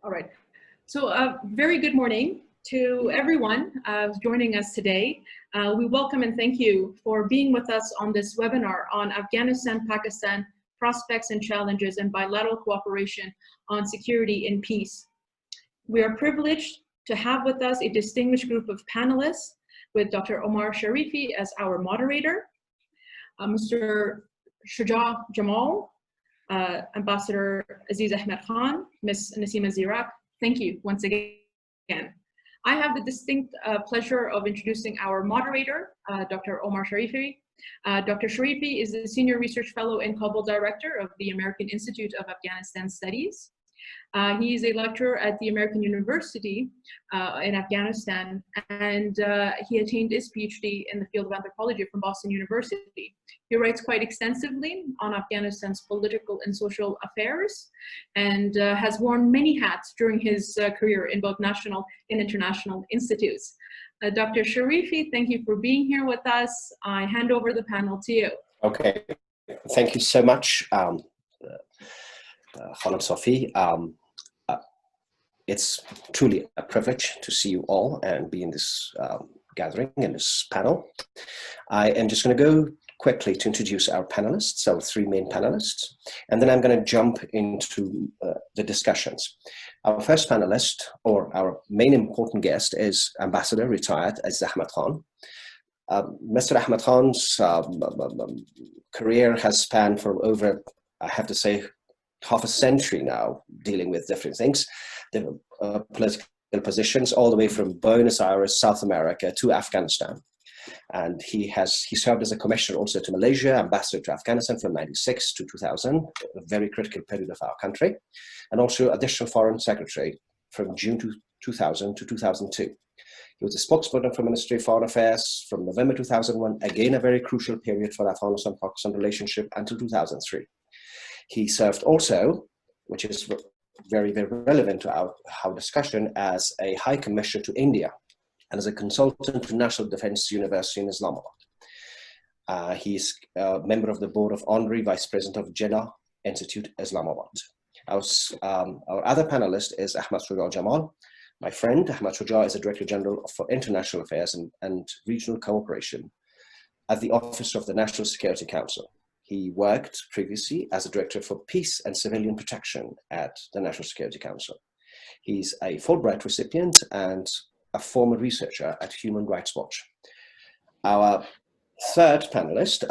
All right. So very good morning to everyone joining us today. We welcome and thank you for being with us on this webinar on Afghanistan-Pakistan prospects and challenges and bilateral cooperation on security and peace. We are privileged to have with us a distinguished group of panelists with Dr. Omar Sharifi as our moderator, Mr. Shuja Jamal, Ambassador Aziz Ahmed Khan, Ms. Nasima Zirak. Thank you once again. I have the distinct pleasure of introducing our moderator, Dr. Omar Sharifi. Dr. Sharifi is the Senior Research Fellow and Kabul Director of the American Institute of Afghanistan Studies. He is a lecturer at the American University in Afghanistan, and he attained his PhD in the field of anthropology from Boston University. He writes quite extensively on Afghanistan's political and social affairs, and has worn many hats during his career in both national and international institutes. Dr. Sharifi, thank you for being here with us. I hand over the panel to you. Okay, thank you so much, Khanam Sophie. It's truly a privilege to see you all and be in this gathering, in this panel. I am just going to go quickly to introduce our panelists, our three main panelists, and then I'm going to jump into the discussions. Our first panelist, or our main important guest, is Ambassador retired Aziz Ahmed Khan. Mr. Ahmed Khan's career has spanned for over, I have to say, half a century now, dealing with different things, the political positions, all the way from Buenos Aires, South America, to Afghanistan. And he served as a commissioner also to Malaysia, ambassador to Afghanistan from 96 to 2000, a very critical period of our country, and also additional foreign secretary from June 2000 to 2002. He was a spokesperson for Ministry of Foreign Affairs from November 2001, again a very crucial period for Afghanistan-Pakistan relationship, until 2003. He served also, which is very, very relevant to our discussion, as a High Commissioner to India and as a consultant to National Defense University in Islamabad. He's a member of the board of Honorary Vice President of Jeddah Institute, Islamabad. Our other panelist is Ahmad Shuja Jamal. My friend Ahmad Shuja is a Director General for International Affairs and Regional Cooperation at the Office of the National Security Council. He worked previously as a Director for Peace and Civilian Protection at the National Security Council. He's a Fulbright recipient and a former researcher at Human Rights Watch. Our third panelist,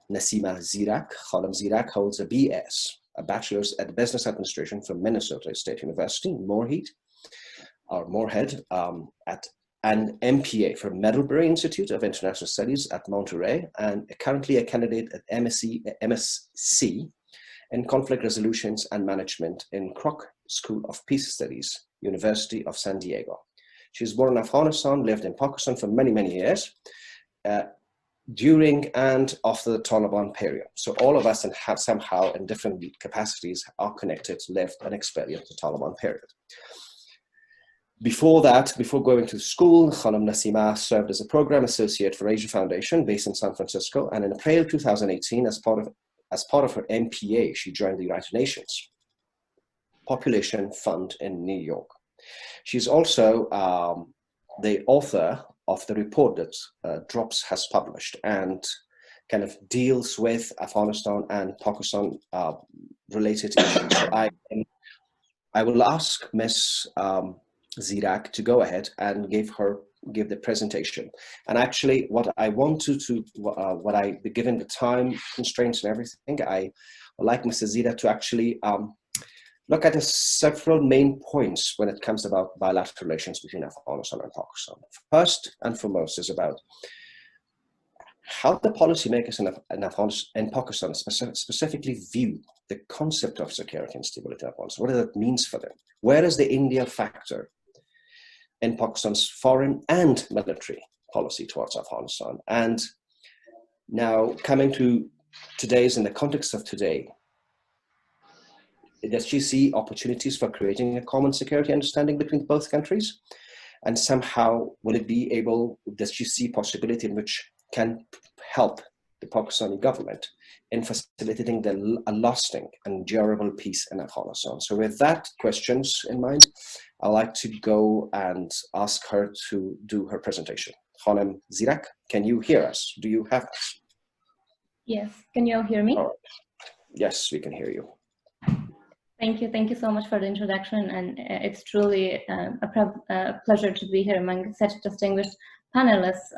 Nasima Zirak. Khanam Zirak holds a BS, a Bachelor's at Business Administration from Minnesota State University, Moorhead, at an MPA from Middlebury Institute of International Studies at Monterey, and currently a candidate at MSc in Conflict Resolutions and Management in Kroc School of Peace Studies, University of San Diego. She was born in Afghanistan, lived in Pakistan for many, many years, during and after the Taliban period. So all of us have somehow in different capacities are connected, lived and experienced the Taliban period. Before that, before going to school, Khanam Nasima served as a program associate for Asia Foundation based in San Francisco, and in April 2018, as part of her MPA, she joined the United Nations Population Fund in New York. She's also the author of the report that DROPS has published and kind of deals with Afghanistan and Pakistan related issues. So I will ask Ms. Zirak to go ahead and give the presentation. And actually, what I given the time constraints and everything, I would like Mr. Zirak to actually look at several main points when it comes about bilateral relations between Afghanistan and Pakistan. First and foremost is about how the policymakers in Pakistan specifically view the concept of security and stability in Afghanistan. What that means for them? Where is the India factor in Pakistan's foreign and military policy towards Afghanistan? And now coming to today's, in the context of today, does she see opportunities for creating a common security understanding between both countries? And somehow, does she see possibility in which can help the Pakistani government in facilitating a lasting and durable peace in Afghanistan. So with that questions in mind, I'd like to go and ask her to do her presentation. Khanem Zirak, can you hear us? Do you have us? Yes, can you all hear me? All right. Yes, we can hear you. Thank you so much for the introduction, and it's truly a pleasure to be here among such distinguished panelists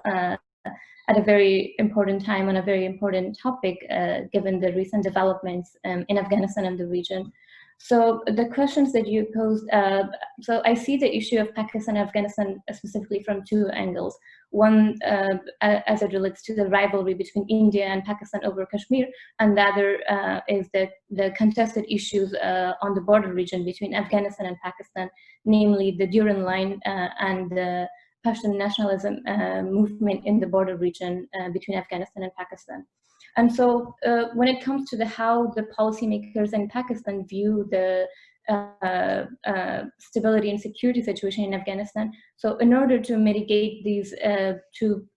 at a very important time on a very important topic, given the recent developments in Afghanistan and the region. So the questions that you posed, so I see the issue of Pakistan and Afghanistan specifically from two angles. One, as it relates to the rivalry between India and Pakistan over Kashmir, and the other is the contested issues on the border region between Afghanistan and Pakistan, namely the Durand Line and the Pashtun nationalism movement in the border region between Afghanistan and Pakistan. And so when it comes to how the policymakers in Pakistan view the stability and security situation in Afghanistan, so in order to mitigate these two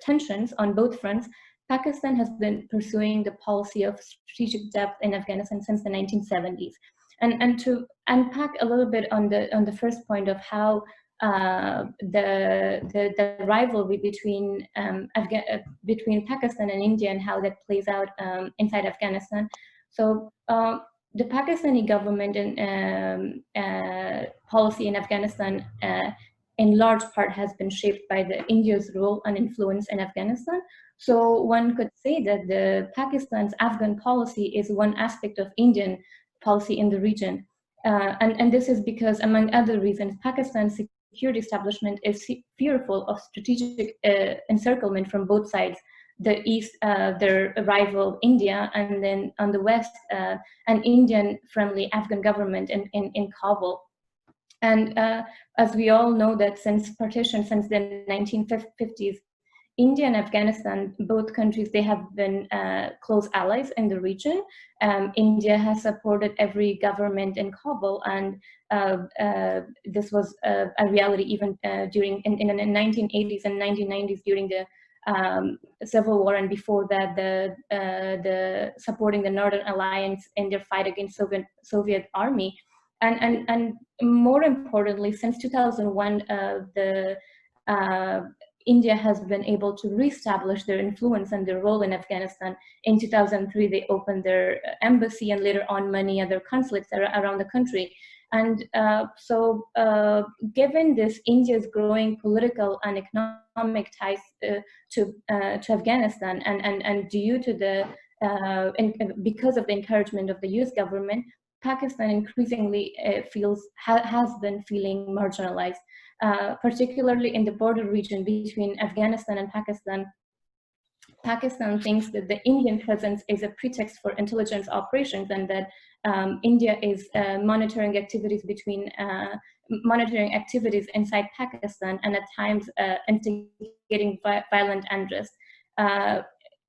tensions on both fronts, Pakistan has been pursuing the policy of strategic depth in Afghanistan since the 1970s. And to unpack a little bit on the first point of how the rivalry between Pakistan and India and how that plays out inside Afghanistan. So the Pakistani government and policy in Afghanistan in large part has been shaped by India's role and influence in Afghanistan. So one could say that the Pakistan's Afghan policy is one aspect of Indian policy in the region. And this is because, among other reasons, Pakistan's security establishment is fearful of strategic encirclement from both sides. The East, their rival India, and then on the West, an Indian-friendly Afghan government in Kabul. And as we all know that since partition, since the 1950s, India and Afghanistan, both countries, they have been close allies in the region. India has supported every government in Kabul, and this was a reality even during in the 1980s and 1990s during the Civil War, and before that, the supporting the Northern Alliance in their fight against Soviet army, and more importantly, since 2001, India has been able to reestablish their influence and their role in Afghanistan. In 2003, they opened their embassy, and later on many other consulates around the country. And so given this, India's growing political and economic ties to Afghanistan, and due to because of the encouragement of the US government, Pakistan increasingly has been feeling marginalized. Particularly in the border region between Afghanistan and Pakistan. Pakistan thinks that the Indian presence is a pretext for intelligence operations, and that India is monitoring activities inside Pakistan, and at times instigating violent unrest.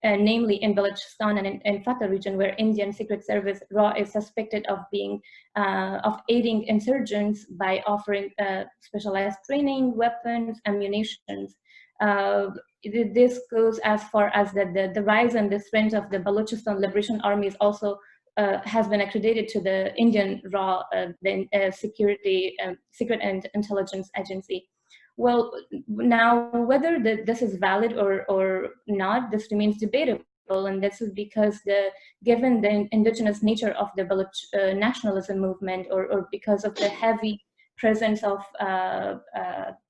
Namely in Balochistan and in Fatah region, where Indian Secret Service RAW is suspected of aiding insurgents by offering specialized training, weapons, ammunition. This goes as far as the rise and the strength of the Balochistan Liberation Army is also has been accredited to the Indian RAW, Secret and Intelligence Agency. Well, now whether this is valid or not, this remains debatable, and this is because given the indigenous nature of the Baloch nationalism movement, or because of the heavy presence of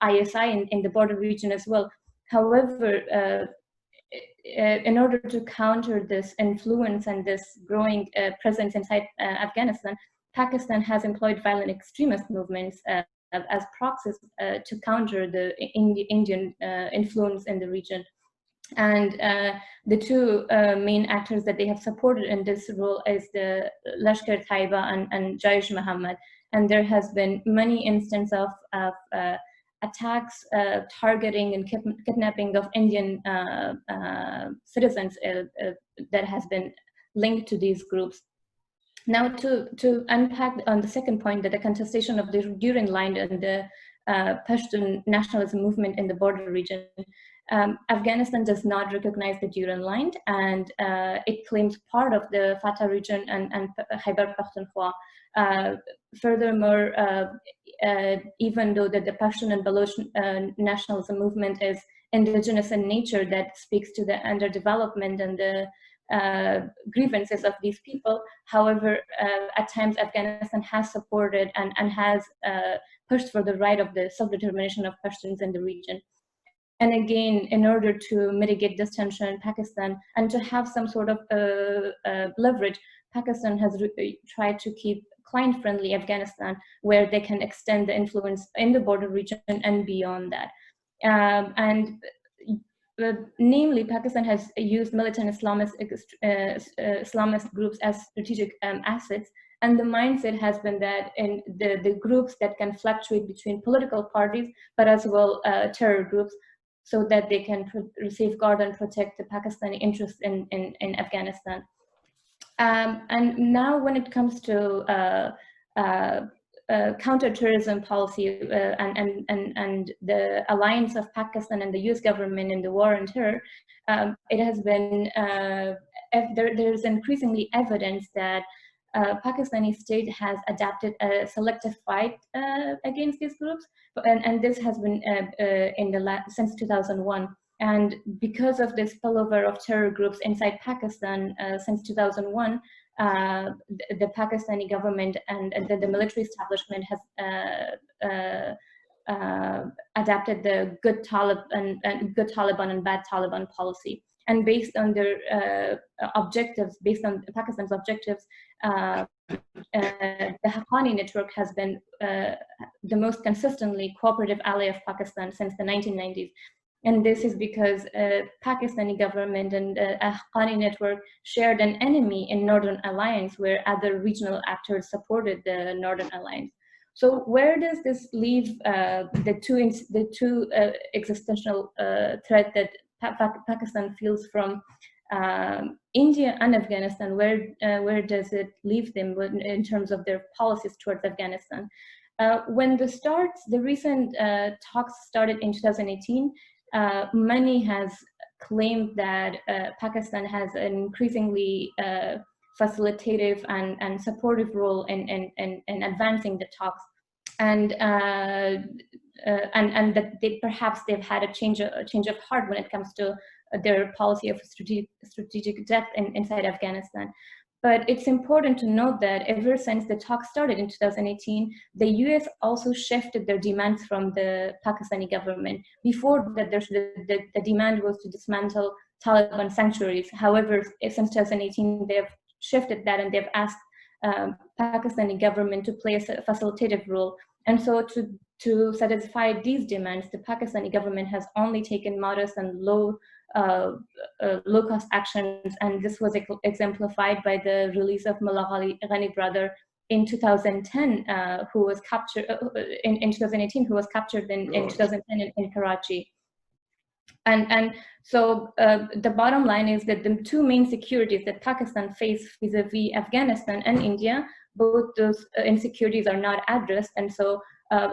ISI in the border region as well. However, in order to counter this influence and this growing presence inside Afghanistan, Pakistan has employed violent extremist movements as proxies to counter the Indian influence in the region. And the two main actors that they have supported in this role is the Lashkar-e-Taiba and Jaish Muhammad. And there has been many instances of attacks targeting and kidnapping of Indian citizens that has been linked to these groups. Now, to unpack on the second point, that the contestation of the Durand Line and the Pashtun nationalism movement in the border region, Afghanistan does not recognize the Duran line, and it claims part of the Fatah region and Khyber Pakhtunkhwa. Furthermore, even though the Pashtun and Baloch nationalism movement is indigenous in nature, that speaks to the underdevelopment and the grievances of these people. However, at times Afghanistan has supported and has pushed for the right of the self-determination of Pashtuns in the region. And again, in order to mitigate this tension in Pakistan and to have some sort of leverage, Pakistan has tried to keep client-friendly Afghanistan, where they can extend the influence in the border region and beyond that. Namely, Pakistan has used militant Islamist groups as strategic assets, and the mindset has been that in the groups that can fluctuate between political parties, but as well terror groups, so that they can safeguard and protect the Pakistani interests in Afghanistan. And now when it comes to counterterrorism policy and the alliance of Pakistan and the US government in the war on terror, it has been, there's increasingly evidence that Pakistani state has adapted a selective fight against these groups, and this has been since 2001. And because of this spillover of terror groups inside Pakistan since 2001, the Pakistani government and the military establishment has adapted the good Taliban and bad Taliban policy. And based on their objectives, based on Pakistan's objectives, the Haqqani network has been the most consistently cooperative ally of Pakistan since the 1990s. And this is because Pakistani government and Haqqani network shared an enemy in Northern Alliance, where other regional actors supported the Northern Alliance. So where does this leave the two existential threat that Pakistan feels from India and Afghanistan? Where does it leave them in terms of their policies towards Afghanistan? When the recent talks started in 2018, many has claimed that Pakistan has an increasingly facilitative and supportive role in advancing the talks, and that they've had a change of heart when it comes to their policy of strategic depth inside Afghanistan. But it's important to note that ever since the talks started in 2018, the US also shifted their demands from the Pakistani government. Before that, the demand was to dismantle Taliban sanctuaries. However, since 2018, they've shifted that and they've asked Pakistani government to play a facilitative role. And so to satisfy these demands, the Pakistani government has only taken modest and low-cost actions, and this was exemplified by the release of Mullah Ghani brother in 2010, who was captured in 2018, who was captured in 2010 in Karachi. And so the bottom line is that the two main securities that Pakistan face vis-a-vis Afghanistan and India, both those insecurities are not addressed, and so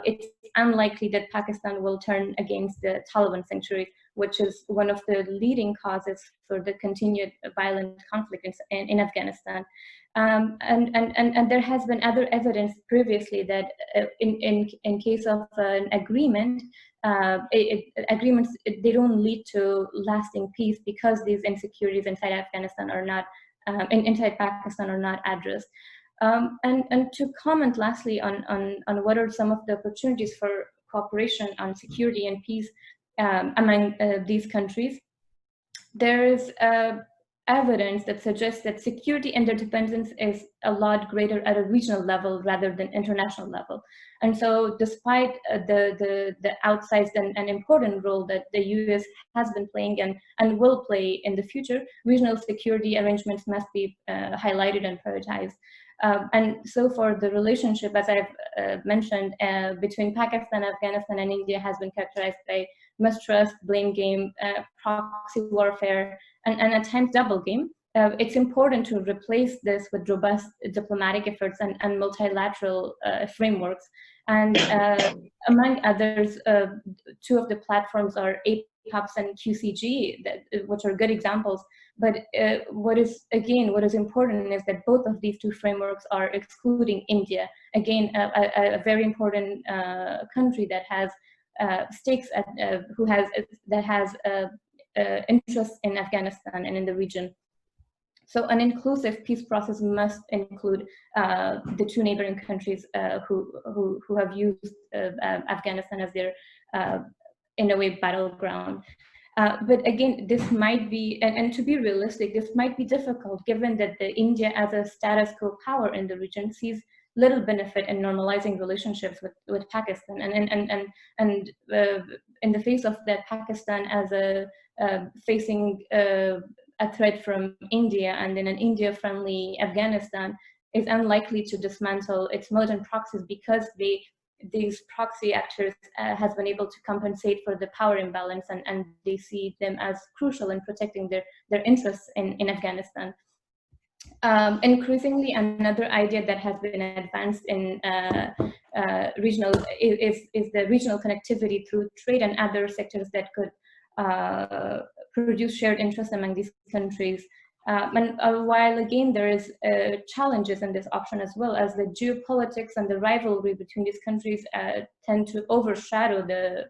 it's unlikely that Pakistan will turn against the Taliban sanctuary, which is one of the leading causes for the continued violent conflict in Afghanistan. And there has been other evidence previously that in case of an agreement, agreements, they don't lead to lasting peace because these insecurities inside Afghanistan are not, inside Pakistan are not addressed. And to comment lastly on what are some of the opportunities for cooperation on security and peace among these countries, there is evidence that suggests that security interdependence is a lot greater at a regional level rather than international level. And so despite the outsized and important role that the US has been playing and will play in the future, regional security arrangements must be highlighted and prioritized. And so for the relationship, as I've mentioned, between Pakistan, Afghanistan, and India has been characterized by mistrust, blame game, proxy warfare, and at times double game. It's important to replace this with robust diplomatic efforts and multilateral frameworks. And among others, two of the platforms are APAPS and QCG, which are good examples. But what is important is that both of these two frameworks are excluding India. Again, a very important country that has stakes at, that has interests in Afghanistan and in the region. So an inclusive peace process must include the two neighboring countries who have used Afghanistan as their, in a way, battleground. But again, this might be, and to be realistic, this might be difficult given that India as a status quo power in the region sees little benefit in normalizing relationships with Pakistan. And in the face of that, Pakistan as facing a threat from India, and in an India-friendly Afghanistan, is unlikely to dismantle its militant proxies because these proxy actors has been able to compensate for the power imbalance, and they see them as crucial in protecting their interests in Afghanistan. Increasingly, another idea that has been advanced in regional is the regional connectivity through trade and other sectors that could produce shared interests among these countries. While again there is challenges in this option, as well as the geopolitics and the rivalry between these countries tend to overshadow the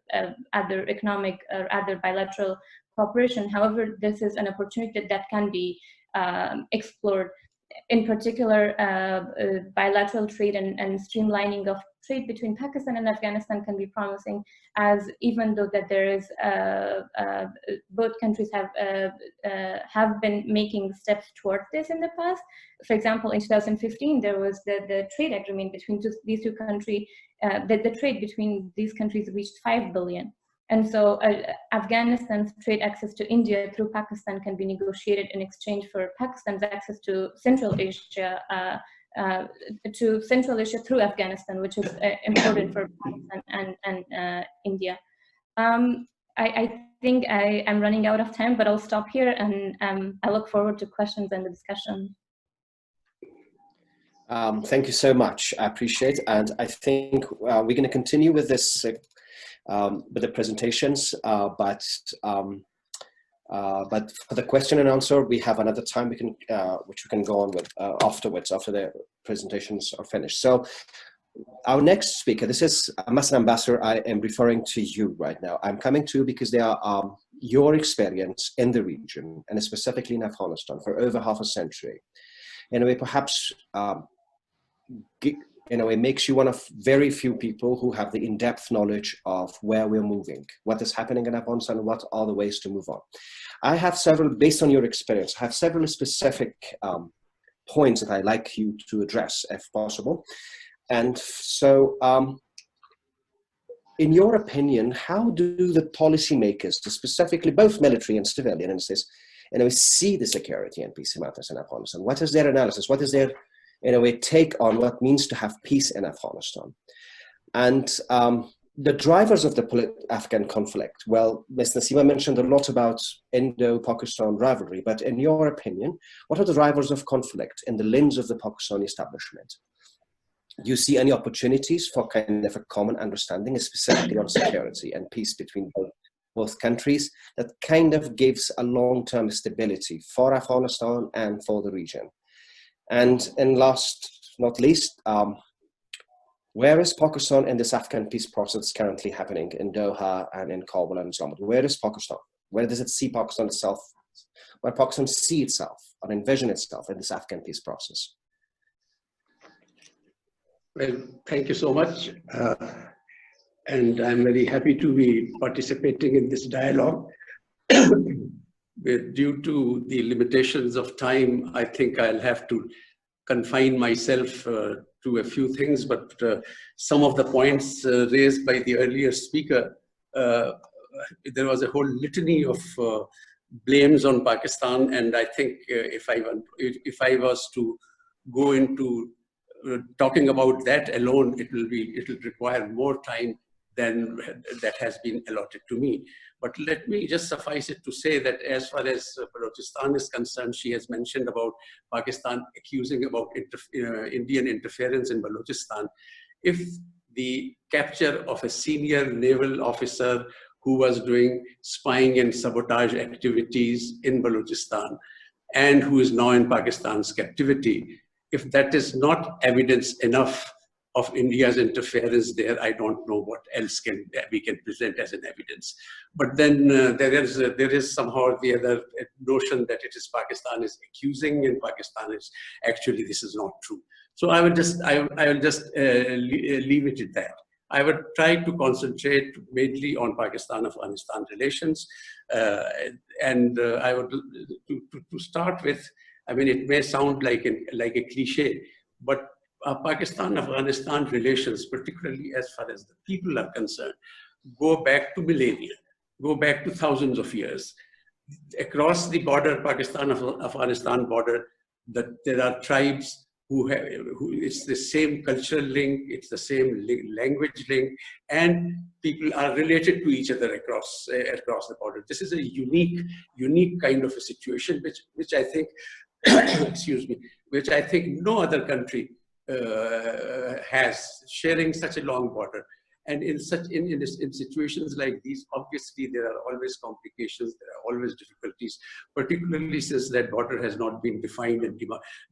other economic or other bilateral cooperation. However, this is an opportunity that can be explored. In particular, bilateral trade and streamlining of trade between Pakistan and Afghanistan can be promising, as even though that there is both countries have been making steps towards this in the past. For example, in 2015, there was the trade agreement between these two countries. The trade between these countries reached 5 billion. And so Afghanistan's trade access to India through Pakistan can be negotiated in exchange for Pakistan's access to Central Asia, through Afghanistan, which is important for Pakistan and India. I think I am running out of time, but I'll stop here, and I look forward to questions and the discussion. Thank you so much. I appreciate it. And I think we're going to continue with this with the presentations, but for the question and answer, we have another time which we can go on with afterwards, after the presentations are finished. So our next speaker, this is Master Ambassador. I am referring to you right now. I'm coming to you because they are your experience in the region, and specifically in Afghanistan for over half a century. In a way, perhaps in a way, makes you one of very few people who have the in-depth knowledge of where we're moving, what is happening in Afghanistan, and what are the ways to move on. I have several, based on your experience, I have several specific points that I'd like you to address, if possible. And so, in your opinion, how do the policymakers, specifically both military and civilian, in a way, see the security and peace matters in Afghanistan? What is their analysis? What is their, in a way, take on what it means to have peace in Afghanistan? And the drivers of the Afghan conflict, well, Ms. Nasima mentioned a lot about Indo-Pakistan rivalry, but in your opinion, what are the drivers of conflict in the lens of the Pakistani establishment? Do you see any opportunities for kind of a common understanding, specifically on security and peace between both countries, that kind of gives a long-term stability for Afghanistan and for the region? And last not least, where is Pakistan in this Afghan peace process currently happening in Doha and in Kabul and Islamabad? Where is Pakistan? Where does it see Pakistan itself? Where Pakistan see itself or envision itself in this Afghan peace process? Well, thank you so much. And I'm very happy to be participating in this dialogue. Due to the limitations of time, I think I'll have to confine myself to a few things, but some of the points raised by the earlier speaker, there was a whole litany of blames on Pakistan, and I think if I was to go into talking about that alone, it'll require more time than that has been allotted to me. But let me just suffice it to say that as far as Balochistan is concerned, she has mentioned about Pakistan accusing about Indian interference in Balochistan. If the capture of a senior naval officer who was doing spying and sabotage activities in Balochistan and who is now in Pakistan's captivity. If that is not evidence enough of India's interference there, I don't know what else we can present as an evidence. But then there is somehow the other notion that it is Pakistan is accusing and Pakistan is actually, this is not true. So I will just leave it at that. I would try to concentrate mainly on Pakistan-Afghanistan relations, and I would to start with. I mean, it may sound like a cliche, but Pakistan-Afghanistan relations, particularly as far as the people are concerned, go back to millennia, go back to thousands of years. Across the border, Pakistan-Afghanistan border, there are tribes who it's the same cultural link, it's the same language link, and people are related to each other across the border. This is a unique kind of a situation, which I think, excuse me, which I think no other country has, sharing such a long border. And in situations like these, obviously there are always complications, there are always difficulties, particularly since that border has not been defined and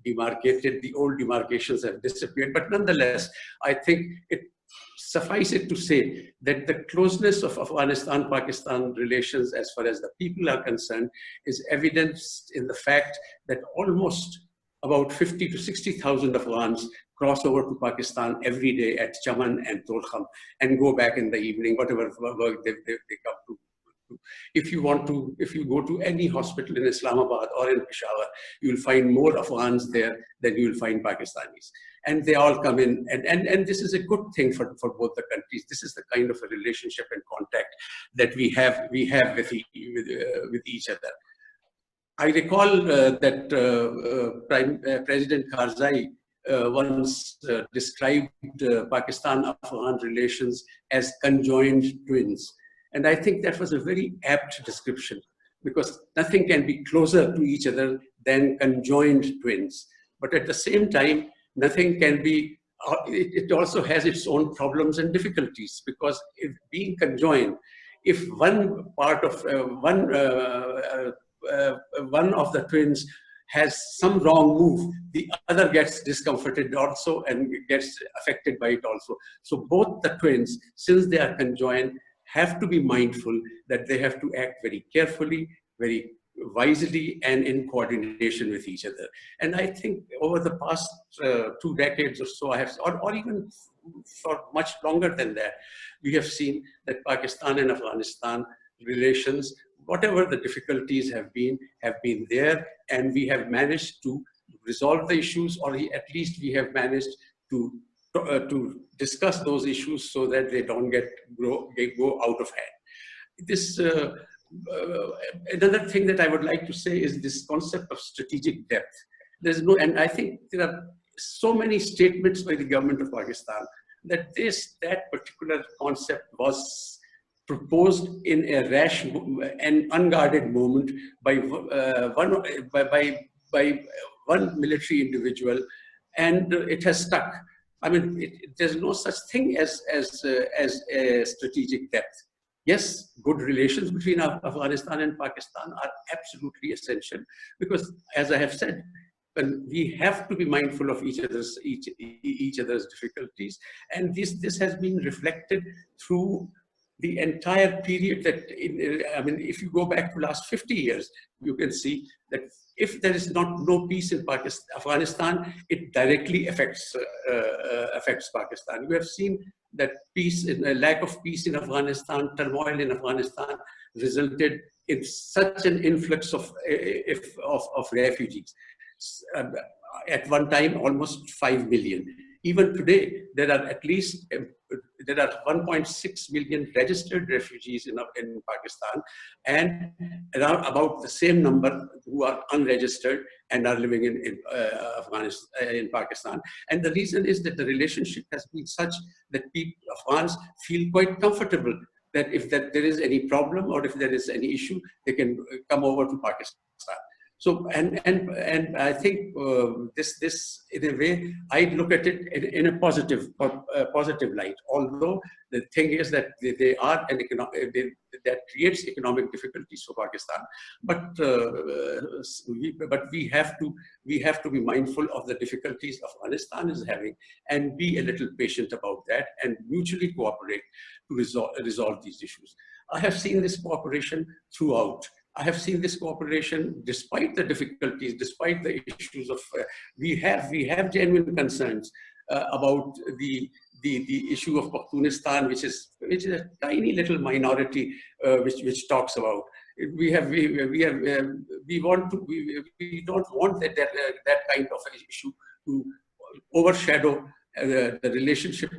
demarcated. The old demarcations have disappeared, but nonetheless, I think it suffices to say that the closeness of Afghanistan-Pakistan relations as far as the people are concerned is evidenced in the fact that almost about 50 to 60,000 Afghans cross over to Pakistan every day at Chaman and Torkham and go back in the evening, whatever work they come to. If you go to any hospital in Islamabad or in Peshawar, you will find more Afghans there than you will find Pakistanis. And they all come in, and this is a good thing for both the countries. This is the kind of a relationship and contact that we have with each other. I recall that President Karzai once described Pakistan-Afghan relations as conjoined twins. And I think that was a very apt description, because nothing can be closer to each other than conjoined twins. But at the same time, nothing can be, it also has its own problems and difficulties, because if being conjoined, if one part of one of the twins has some wrong move, the other gets discomforted also and gets affected by it also. So both the twins, since they are conjoined, have to be mindful that they have to act very carefully, very wisely, and in coordination with each other. And I think over the past 2 decades or so, or even for much longer than that, we have seen that Pakistan and Afghanistan relations, whatever the difficulties have been there, and we have managed to resolve the issues, or at least we have managed to discuss those issues so that they don't go out of hand. This another thing that I would like to say is this concept of strategic depth. And I think there are so many statements by the government of Pakistan that that particular concept was proposed in a rash and unguarded moment by one military individual, and it has stuck. I mean, there's no such thing as a strategic depth. Yes, good relations between Afghanistan and Pakistan are absolutely essential, because, as I have said, we have to be mindful of each other's difficulties, and this has been reflected through the entire period that, I mean, if you go back to the last 50 years, you can see that if there is no peace in Afghanistan, it directly affects Pakistan. We have seen that lack of peace in Afghanistan, turmoil in Afghanistan, resulted in such an influx of refugees. At one time, almost 5 million. Even today, there are at least 1.6 million registered refugees in Pakistan, and around about the same number who are unregistered and are living in Pakistan. And the reason is that the relationship has been such that Afghans feel quite comfortable that if there is any problem or if there is any issue, they can come over to Pakistan. So, and I think this in a way, I look at it in a positive light. Although the thing is that they are an economic, that creates economic difficulties for Pakistan. But we have to be mindful of the difficulties Afghanistan is having, and be a little patient about that, and mutually cooperate to resolve these issues. I have seen this cooperation throughout. I have seen this cooperation despite the difficulties, despite the issues of, we have genuine concerns about the issue of Pakhtunistan, which is a tiny little minority which talks about. We don't want that kind of issue to overshadow the relationship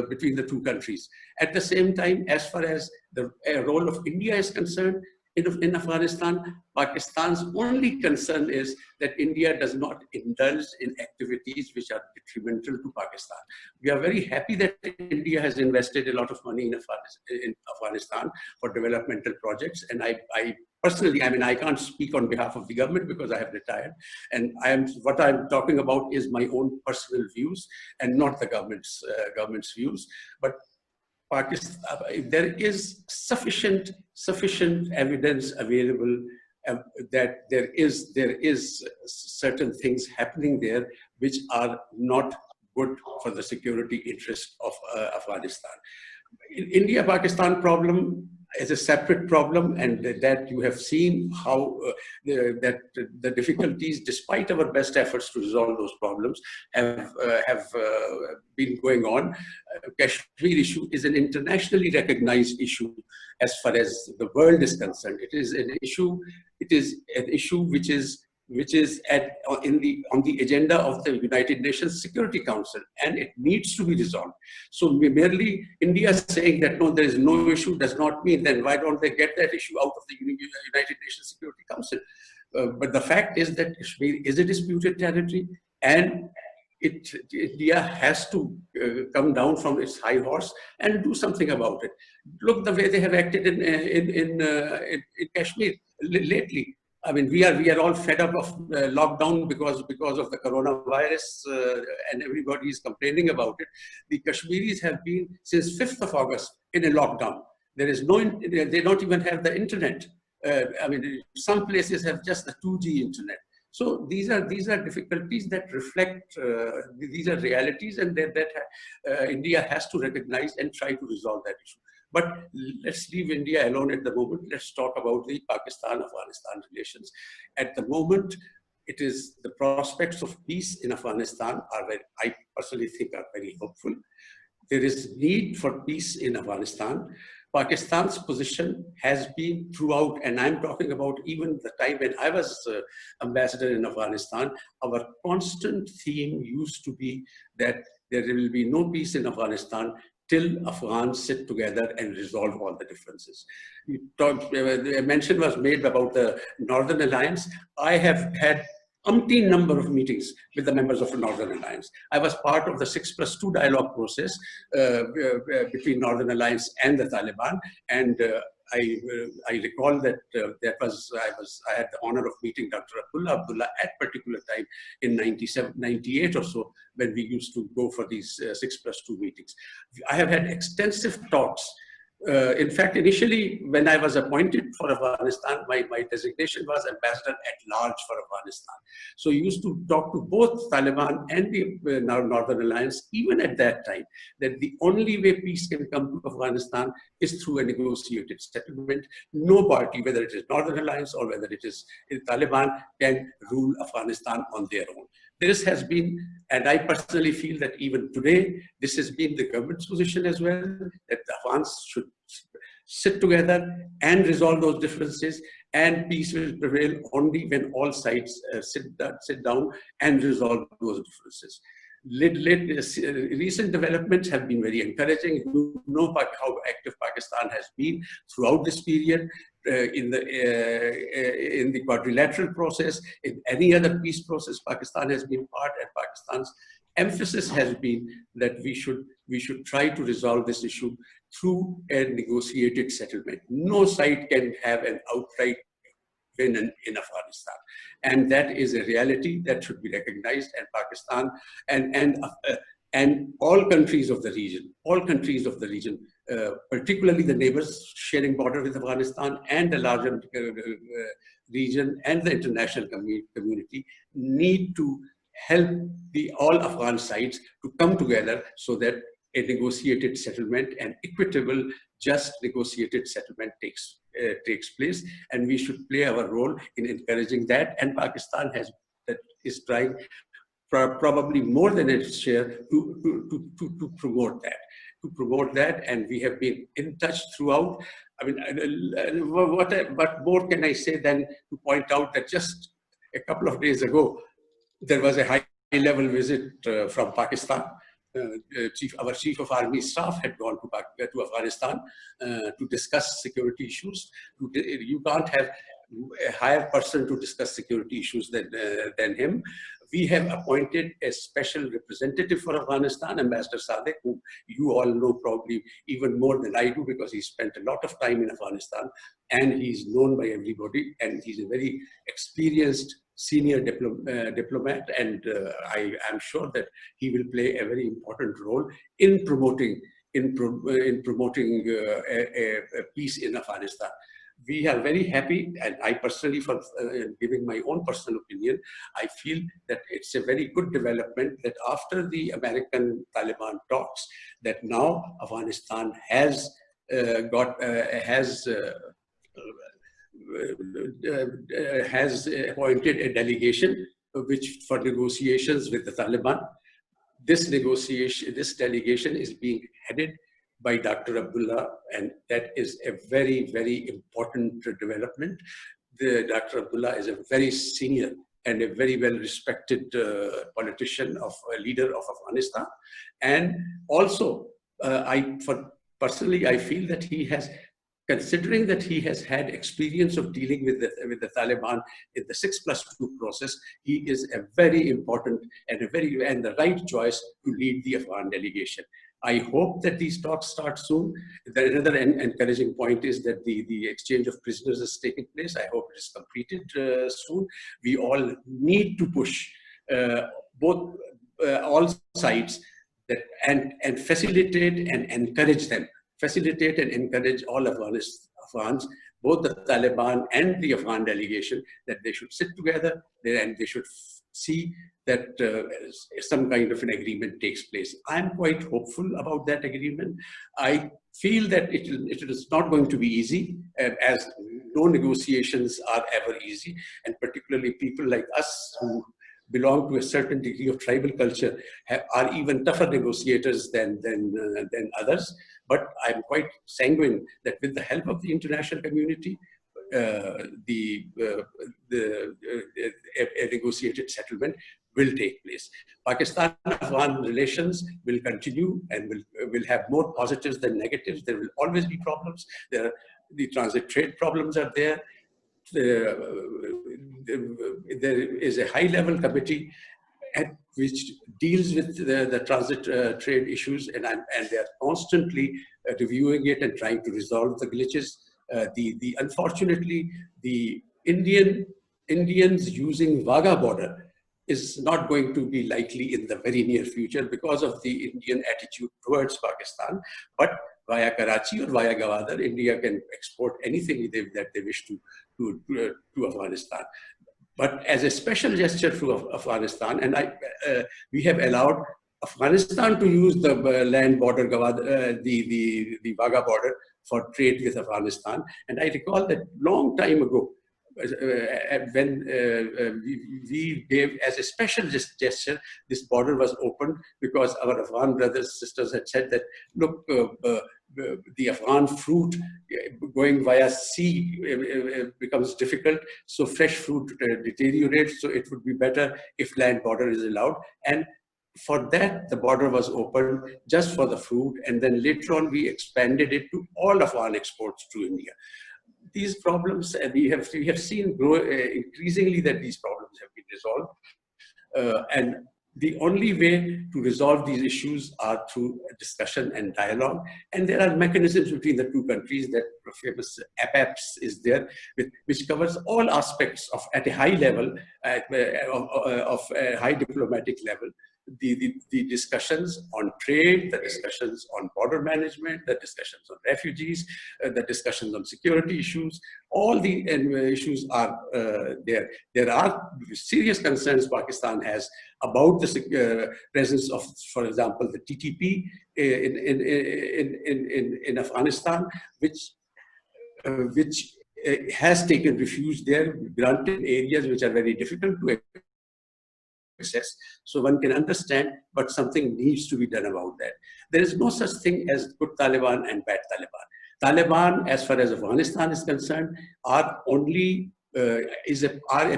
between the two countries. At the same time, as far as the role of India is concerned, in Afghanistan, Pakistan's only concern is that India does not indulge in activities which are detrimental to Pakistan. We are very happy that India has invested a lot of money in Afghanistan for developmental projects. And I personally, I mean, I can't speak on behalf of the government because I have retired. And what I'm talking about is my own personal views and not the government's views. But Pakistan, there is sufficient evidence available that there is certain things happening there which are not good for the security interest of Afghanistan. India-Pakistan problem is a separate problem, and that you have seen how that the difficulties, despite our best efforts to resolve those problems, have been going on. Kashmir issue is an internationally recognized issue as far as the world is concerned. It is an issue which is on the agenda of the United Nations Security Council, and it needs to be resolved. So merely India saying that no, there is no issue does not mean then why don't they get that issue out of the United Nations Security Council? But the fact is that Kashmir is a disputed territory, and India has to come down from its high horse and do something about it. Look the way they have acted in Kashmir lately. I mean, we are all fed up of lockdown because of the coronavirus, and everybody is complaining about it. The Kashmiris have been since 5th of August in a lockdown. There is they don't even have the internet. I mean, some places have just the 2G internet. So these are difficulties that reflect, these are realities, and that India has to recognize and try to resolve that issue. But let's leave India alone at the moment. Let's talk about the Pakistan-Afghanistan relations. At the moment, it is the prospects of peace in Afghanistan I personally think are very hopeful. There is need for peace in Afghanistan. Pakistan's position has been throughout, and I'm talking about even the time when I was ambassador in Afghanistan, our constant theme used to be that there will be no peace in Afghanistan till Afghans sit together and resolve all the differences. A mention was made about the Northern Alliance. I have had umpteen number of meetings with the members of the Northern Alliance. I was part of the 6+2 dialogue process between Northern Alliance and the Taliban, and I recall that I had the honor of meeting Dr. Abdullah at particular time in 97, 98 or so, when we used to go for these 6+2 meetings. I have had extensive talks. In fact, initially, when I was appointed for Afghanistan, my designation was Ambassador at Large for Afghanistan. So I used to talk to both Taliban and the Northern Alliance, even at that time, that the only way peace can come to Afghanistan is through a negotiated settlement. No party, whether it is Northern Alliance or whether it is Taliban, can rule Afghanistan on their own. This has been, and I personally feel that even today, this has been the government's position as well, that the Afghans should sit together and resolve those differences, and peace will prevail only when all sides sit down and resolve those differences. Recent developments have been very encouraging. You know how active Pakistan has been throughout this period in the quadrilateral process, in any other peace process Pakistan has been part, and Pakistan's emphasis has been that we should try to resolve this issue through a negotiated settlement. No side can have an outright win in Afghanistan. And that is a reality that should be recognized, and Pakistan and all countries of the region, particularly the neighbors sharing border with Afghanistan and the larger region and the international community need to help all Afghan sides to come together so that a negotiated settlement, an equitable, just negotiated settlement takes place, and we should play our role in encouraging that. And Pakistan is trying probably more than its share to promote that. And we have been in touch throughout. I mean, what more can I say than to point out that just a couple of days ago, there was a high-level visit from Pakistan. Our Chief of Army Staff had gone to Afghanistan to discuss security issues. You can't have a higher person to discuss security issues than him. We have appointed a special representative for Afghanistan, Ambassador Sadek, who you all know probably even more than I do, because he spent a lot of time in Afghanistan and he's known by everybody, and he's a very experienced senior diplomat, and I am sure that he will play a very important role in promoting a peace in Afghanistan. We are very happy, and I personally, for giving my own personal opinion, I feel that it's a very good development that after the American-Taliban talks, that now Afghanistan has appointed a delegation for negotiations with the Taliban. This delegation is being headed by Dr. Abdullah, and that is a very, very important development. Dr. Abdullah is a very senior and a very well-respected politician, a leader of Afghanistan. And also, personally, I feel that he has, considering that he has had experience of dealing with the Taliban in the 6+2 process, he is a very important and the right choice to lead the Afghan delegation. I hope that these talks start soon. Another encouraging point is that the exchange of prisoners has taken place. I hope it is completed soon. We all need to push all sides and facilitate and encourage them. Facilitate and encourage all Afghans, both the Taliban and the Afghan delegation, that they should sit together and they should see that some kind of an agreement takes place. I'm quite hopeful about that agreement. I feel that it is not going to be easy, as no negotiations are ever easy, and particularly people like us who belong to a certain degree of tribal culture are even tougher negotiators than others. But I'm quite sanguine that with the help of the international community, a negotiated settlement will take place. Pakistan-Afghan relations will continue and will have more positives than negatives. There will always be problems. The transit trade problems are there. There is a high-level committee which deals with the transit trade issues, and they are constantly reviewing it and trying to resolve the glitches. Unfortunately, the Indians using Wagah border is not going to be likely in the very near future because of the Indian attitude towards Pakistan. But via Karachi or via Gwadar, India can export anything that they wish to Afghanistan. But as a special gesture to Afghanistan, and we have allowed Afghanistan to use the land border, the Wagah border, for trade with Afghanistan. And I recall that long time ago, when we gave as a special gesture, this border was opened because our Afghan brothers and sisters had said that, look, the Afghan fruit going via sea becomes difficult, so fresh fruit deteriorates, so it would be better if land border is allowed. And for that, the border was opened just for the fruit, and then later on we expanded it to all Afghan exports to India. These problems, we have seen grow increasingly that these problems have been resolved. And The only way to resolve these issues are through discussion and dialogue. And there are mechanisms between the two countries. That famous APAPS is there, which covers all aspects of, at a high level, of a high diplomatic level. The discussions on trade, the discussions on border management, the discussions on refugees, the discussions on security issues, all the issues are there. There are serious concerns Pakistan has about the presence of, for example, the TTP in Afghanistan, which has taken refuge there, granted areas which are very difficult to access. So one can understand, but something needs to be done about that. There is no such thing as good Taliban and bad Taliban. Taliban, as far as Afghanistan is concerned, are only a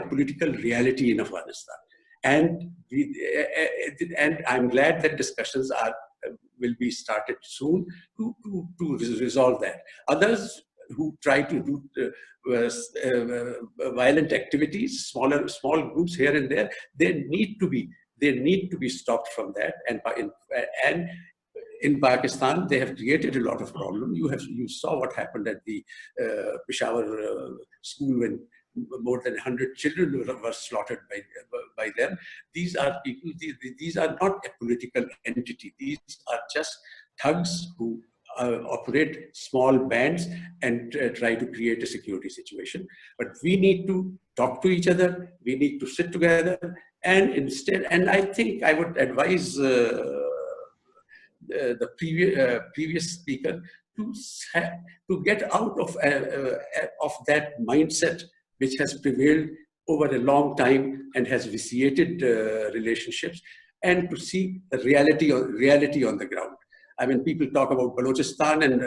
political reality in Afghanistan, and I'm glad that discussions will be started soon to resolve that. Others who try to do violent activities, small groups here and there, they need to be stopped from that. And in Pakistan, they have created a lot of problems. You saw what happened at the Peshawar school when more than 100 children were slaughtered by them. These are people. These are not a political entity. These are just thugs who operate small bands and try to create a security situation. But we need to talk to each other. We need to sit together, and instead, and I think I would advise the previous speaker to get out of that mindset which has prevailed over a long time and has vitiated relationships, and to see the reality on the ground. I mean, people talk about Balochistan and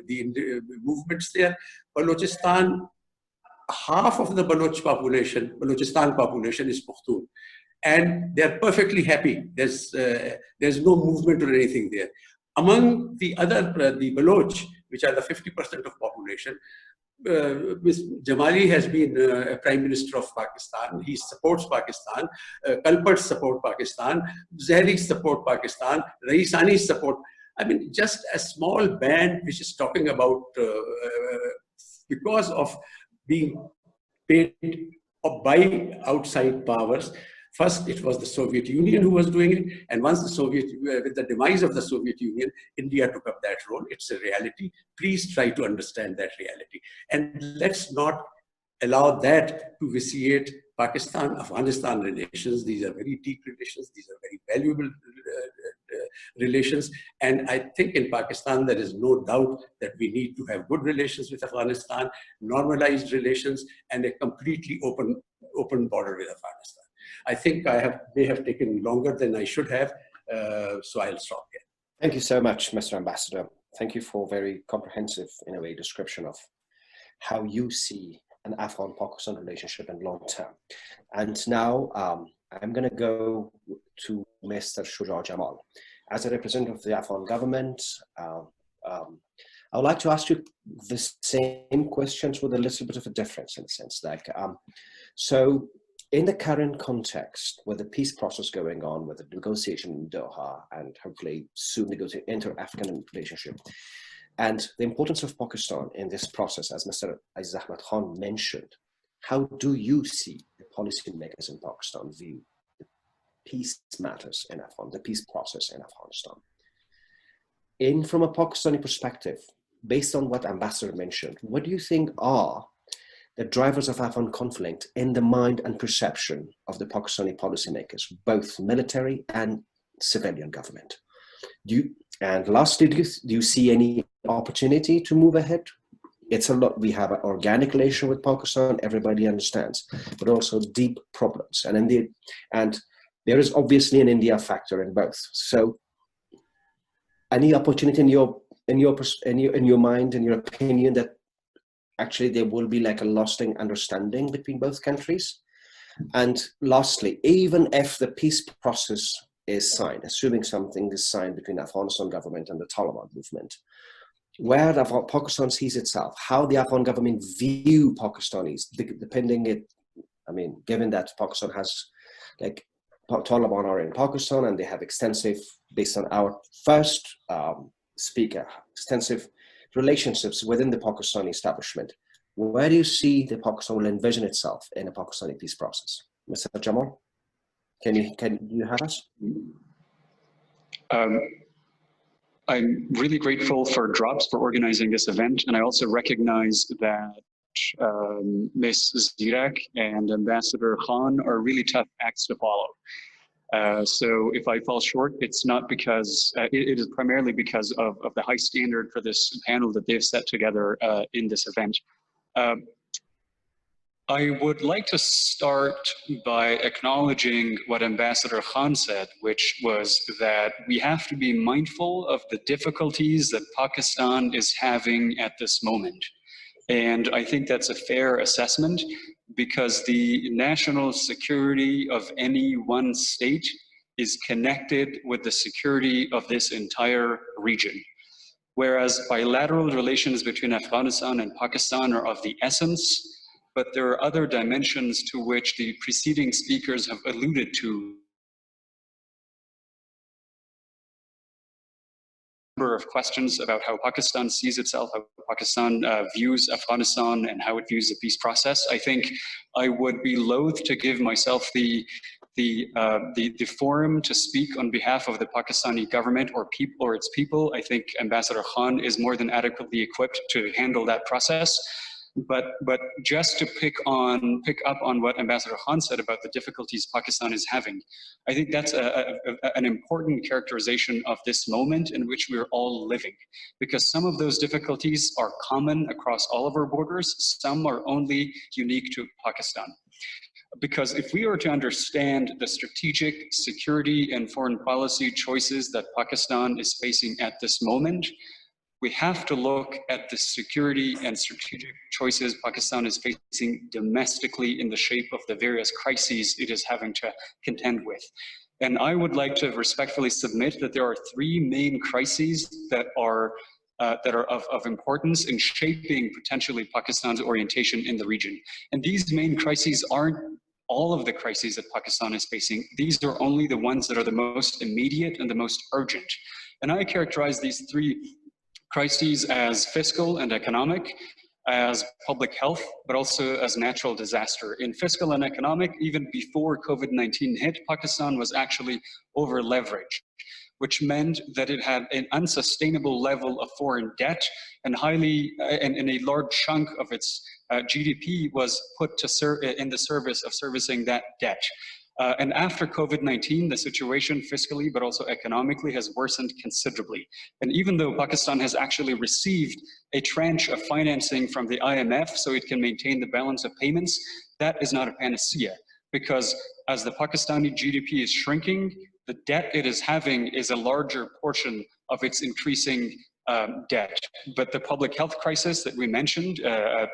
the movements there. Balochistan, half of the Balochistan population is Pakhtun, and they're perfectly happy. There's no movement or anything there. Among the Baloch, which are the 50% of population, Ms. Jamali has been Prime Minister of Pakistan. He supports Pakistan. Kalpats support Pakistan. Zahri support Pakistan. Raisani support. I mean, just a small band which is talking about because of being paid by outside powers. First, it was the Soviet Union who was doing it, and once with the demise of the Soviet Union, India took up that role. It's a reality. Please try to understand that reality, and let's not allow that to vitiate Pakistan-Afghanistan relations. These are very deep relations. These are very valuable relations, and I think in Pakistan there is no doubt that we need to have good relations with Afghanistan, normalized relations, and a completely open border with Afghanistan. I think I may have taken longer than I should have, so I'll stop here. Thank you so much, Mr. Ambassador. Thank you for a very comprehensive, in a way, description of how you see an Afghan-Pakistan relationship in long term. And now I'm going to go to Mr. Shuja Jamal. As a representative of the Afghan government, I would like to ask you the same questions with a little bit of a difference in a sense. So in the current context, with the peace process going on, with the negotiation in Doha, and hopefully soon negotiate inter-Afghan relationship, and the importance of Pakistan in this process, as Mr. Aziz Ahmed Khan mentioned, how do you see the policymakers in Pakistan view the peace matters in Afghanistan, the peace process in Afghanistan? From a Pakistani perspective, based on what Ambassador mentioned, what do you think are the drivers of Afghan conflict in the mind and perception of the Pakistani policymakers, both military and civilian government? And lastly, do you see any opportunity to move ahead? It's a lot. We have an organic relation with Pakistan, everybody understands, but also deep problems. And there is obviously an India factor in both. So any opportunity in your mind, in your opinion, that actually there will be like a lasting understanding between both countries? And lastly, even if the peace process is signed, assuming something is signed between the Afghanistan government and the Taliban movement, where Pakistan sees itself, how the Afghan government view Pakistanis, given that Pakistan has like Taliban are in Pakistan, and they have extensive, based on our first speaker, extensive relationships within the Pakistani establishment. Where do you see the Pakistan will envision itself in a Pakistani peace process? Mr. Jamal, can you have us? I'm really grateful for Drops for organizing this event, and I also recognize that Ms. Zirak and Ambassador Khan are really tough acts to follow. So if I fall short, it's not because, it is primarily because of the high standard for this panel that they've set together in this event. I would like to start by acknowledging what Ambassador Khan said, which was that we have to be mindful of the difficulties that Pakistan is having at this moment. And I think that's a fair assessment, because the national security of any one state is connected with the security of this entire region. Whereas bilateral relations between Afghanistan and Pakistan are of the essence, but there are other dimensions to which the preceding speakers have alluded to. Number of questions about how Pakistan sees itself, how Pakistan views Afghanistan, and how it views the peace process. I think I would be loath to give myself the forum to speak on behalf of the Pakistani government or its people. I think Ambassador Khan is more than adequately equipped to handle that process. But just to pick up on what Ambassador Khan said about the difficulties Pakistan is having, I think that's an important characterization of this moment in which we're all living, because some of those difficulties are common across all of our borders, some are only unique to Pakistan. Because if we were to understand the strategic, security, and foreign policy choices that Pakistan is facing at this moment, we have to look at the security and strategic choices Pakistan is facing domestically in the shape of the various crises it is having to contend with. And I would like to respectfully submit that there are three main crises that are of importance in shaping potentially Pakistan's orientation in the region. And these main crises aren't all of the crises that Pakistan is facing. These are only the ones that are the most immediate and the most urgent. And I characterize these three crises as fiscal and economic, as public health, but also as natural disaster. In fiscal and economic, even before COVID-19 hit, Pakistan was actually over-leveraged, which meant that it had an unsustainable level of foreign debt, and a large chunk of its GDP was put in the service of servicing that debt. And after COVID-19, the situation fiscally, but also economically, has worsened considerably. And even though Pakistan has actually received a tranche of financing from the IMF so it can maintain the balance of payments, that is not a panacea, because as the Pakistani GDP is shrinking, the debt it is having is a larger portion of its increasing debt. But the public health crisis that we mentioned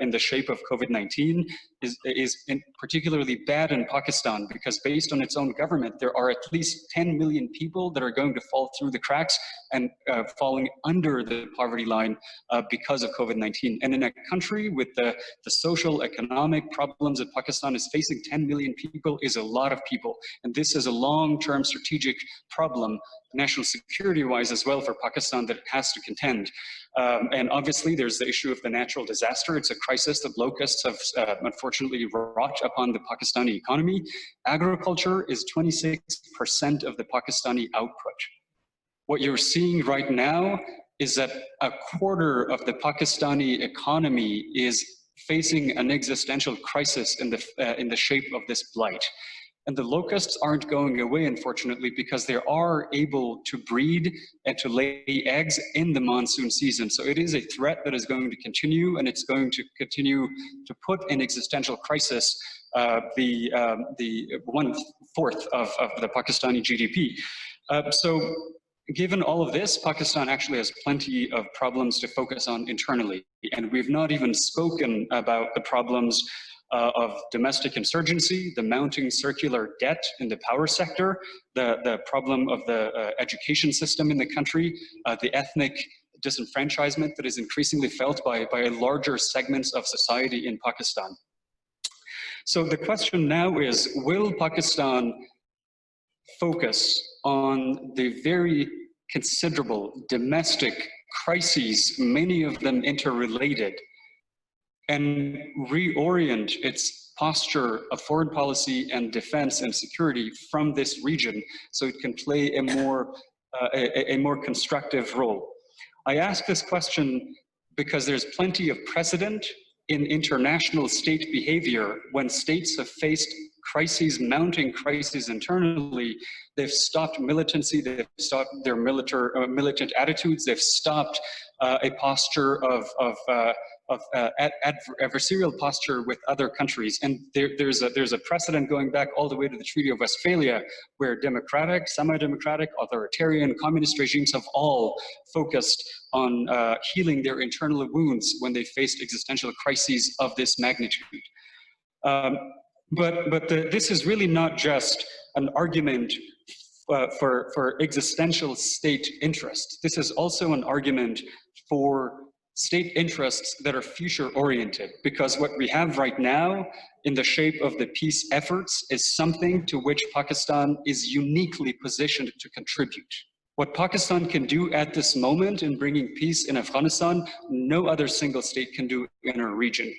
in the shape of COVID-19 is particularly bad in Pakistan, because based on its own government, there are at least 10 million people that are going to fall through the cracks and falling under the poverty line because of COVID-19. And in a country with the social, economic problems that Pakistan is facing, 10 million people is a lot of people. And this is a long-term strategic problem, national security-wise as well, for Pakistan that it has to contend. And obviously there's the issue of the natural disaster. It's a crisis that locusts have unfortunately wrought upon the Pakistani economy. Agriculture is 26% of the Pakistani output. What you're seeing right now is that a quarter of the Pakistani economy is facing an existential crisis in the shape of this blight. And the locusts aren't going away, unfortunately, because they are able to breed and to lay eggs in the monsoon season. So it is a threat that is going to continue, and it's going to continue to put in existential crisis the 1/4 of the Pakistani GDP. So given all of this, Pakistan actually has plenty of problems to focus on internally. And we've not even spoken about the problems of domestic insurgency, the mounting circular debt in the power sector, the problem of the education system in the country, the ethnic disenfranchisement that is increasingly felt by larger segments of society in Pakistan. So the question now is, will Pakistan focus on the very considerable domestic crises, many of them interrelated, and reorient its posture of foreign policy and defense and security from this region so it can play a more constructive role. I ask this question because there's plenty of precedent in international state behavior when states have faced crises, mounting crises internally. They've stopped militancy, they've stopped their militant attitudes, they've stopped a posture of adversarial posture with other countries. And there's a precedent going back all the way to the Treaty of Westphalia, where democratic, semi-democratic, authoritarian, communist regimes have all focused on healing their internal wounds when they faced existential crises of this magnitude. This is really not just an argument for existential state interest. This is also an argument for state interests that are future-oriented, because what we have right now in the shape of the peace efforts is something to which Pakistan is uniquely positioned to contribute. What Pakistan can do at this moment in bringing peace in Afghanistan, no other single state can do in our region.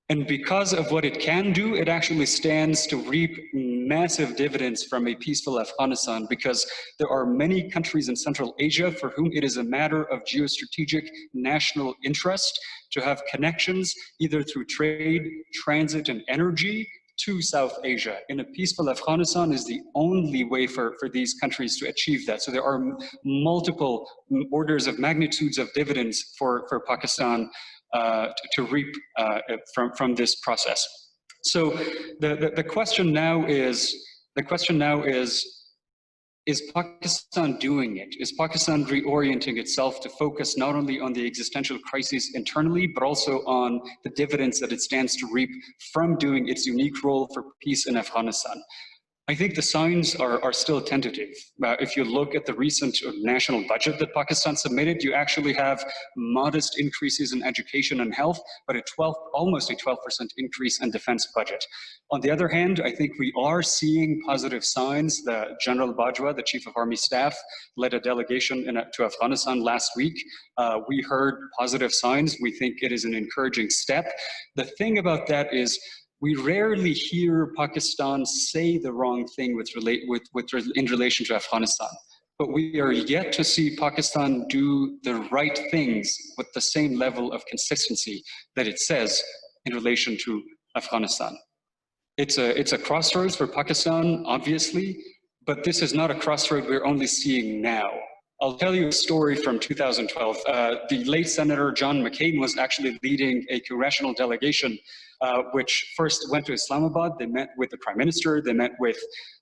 And because of what it can do, it actually stands to reap massive dividends from a peaceful Afghanistan, because there are many countries in Central Asia for whom it is a matter of geostrategic national interest to have connections either through trade, transit, and energy to South Asia. And a peaceful Afghanistan is the only way for these countries to achieve that. So there are multiple orders of magnitudes of dividends for Pakistan to reap from this process. So the question now is Pakistan doing it? Is Pakistan reorienting itself to focus not only on the existential crisis internally, but also on the dividends that it stands to reap from doing its unique role for peace in Afghanistan? I think the signs are still tentative. If you look at the recent national budget that Pakistan submitted, you actually have modest increases in education and health, but almost a 12% increase in defense budget. On the other hand, I think we are seeing positive signs. The General Bajwa, the Chief of Army Staff, led a delegation to Afghanistan last week. We heard positive signs. We think it is an encouraging step. The thing about that is, we rarely hear Pakistan say the wrong thing in relation to Afghanistan, but we are yet to see Pakistan do the right things with the same level of consistency that it says in relation to Afghanistan. It's a crossroads for Pakistan, obviously, but this is not a crossroad we're only seeing now. I'll tell you a story from 2012. The late Senator John McCain was actually leading a congressional delegation which first went to Islamabad. They met with the Prime Minister, they met with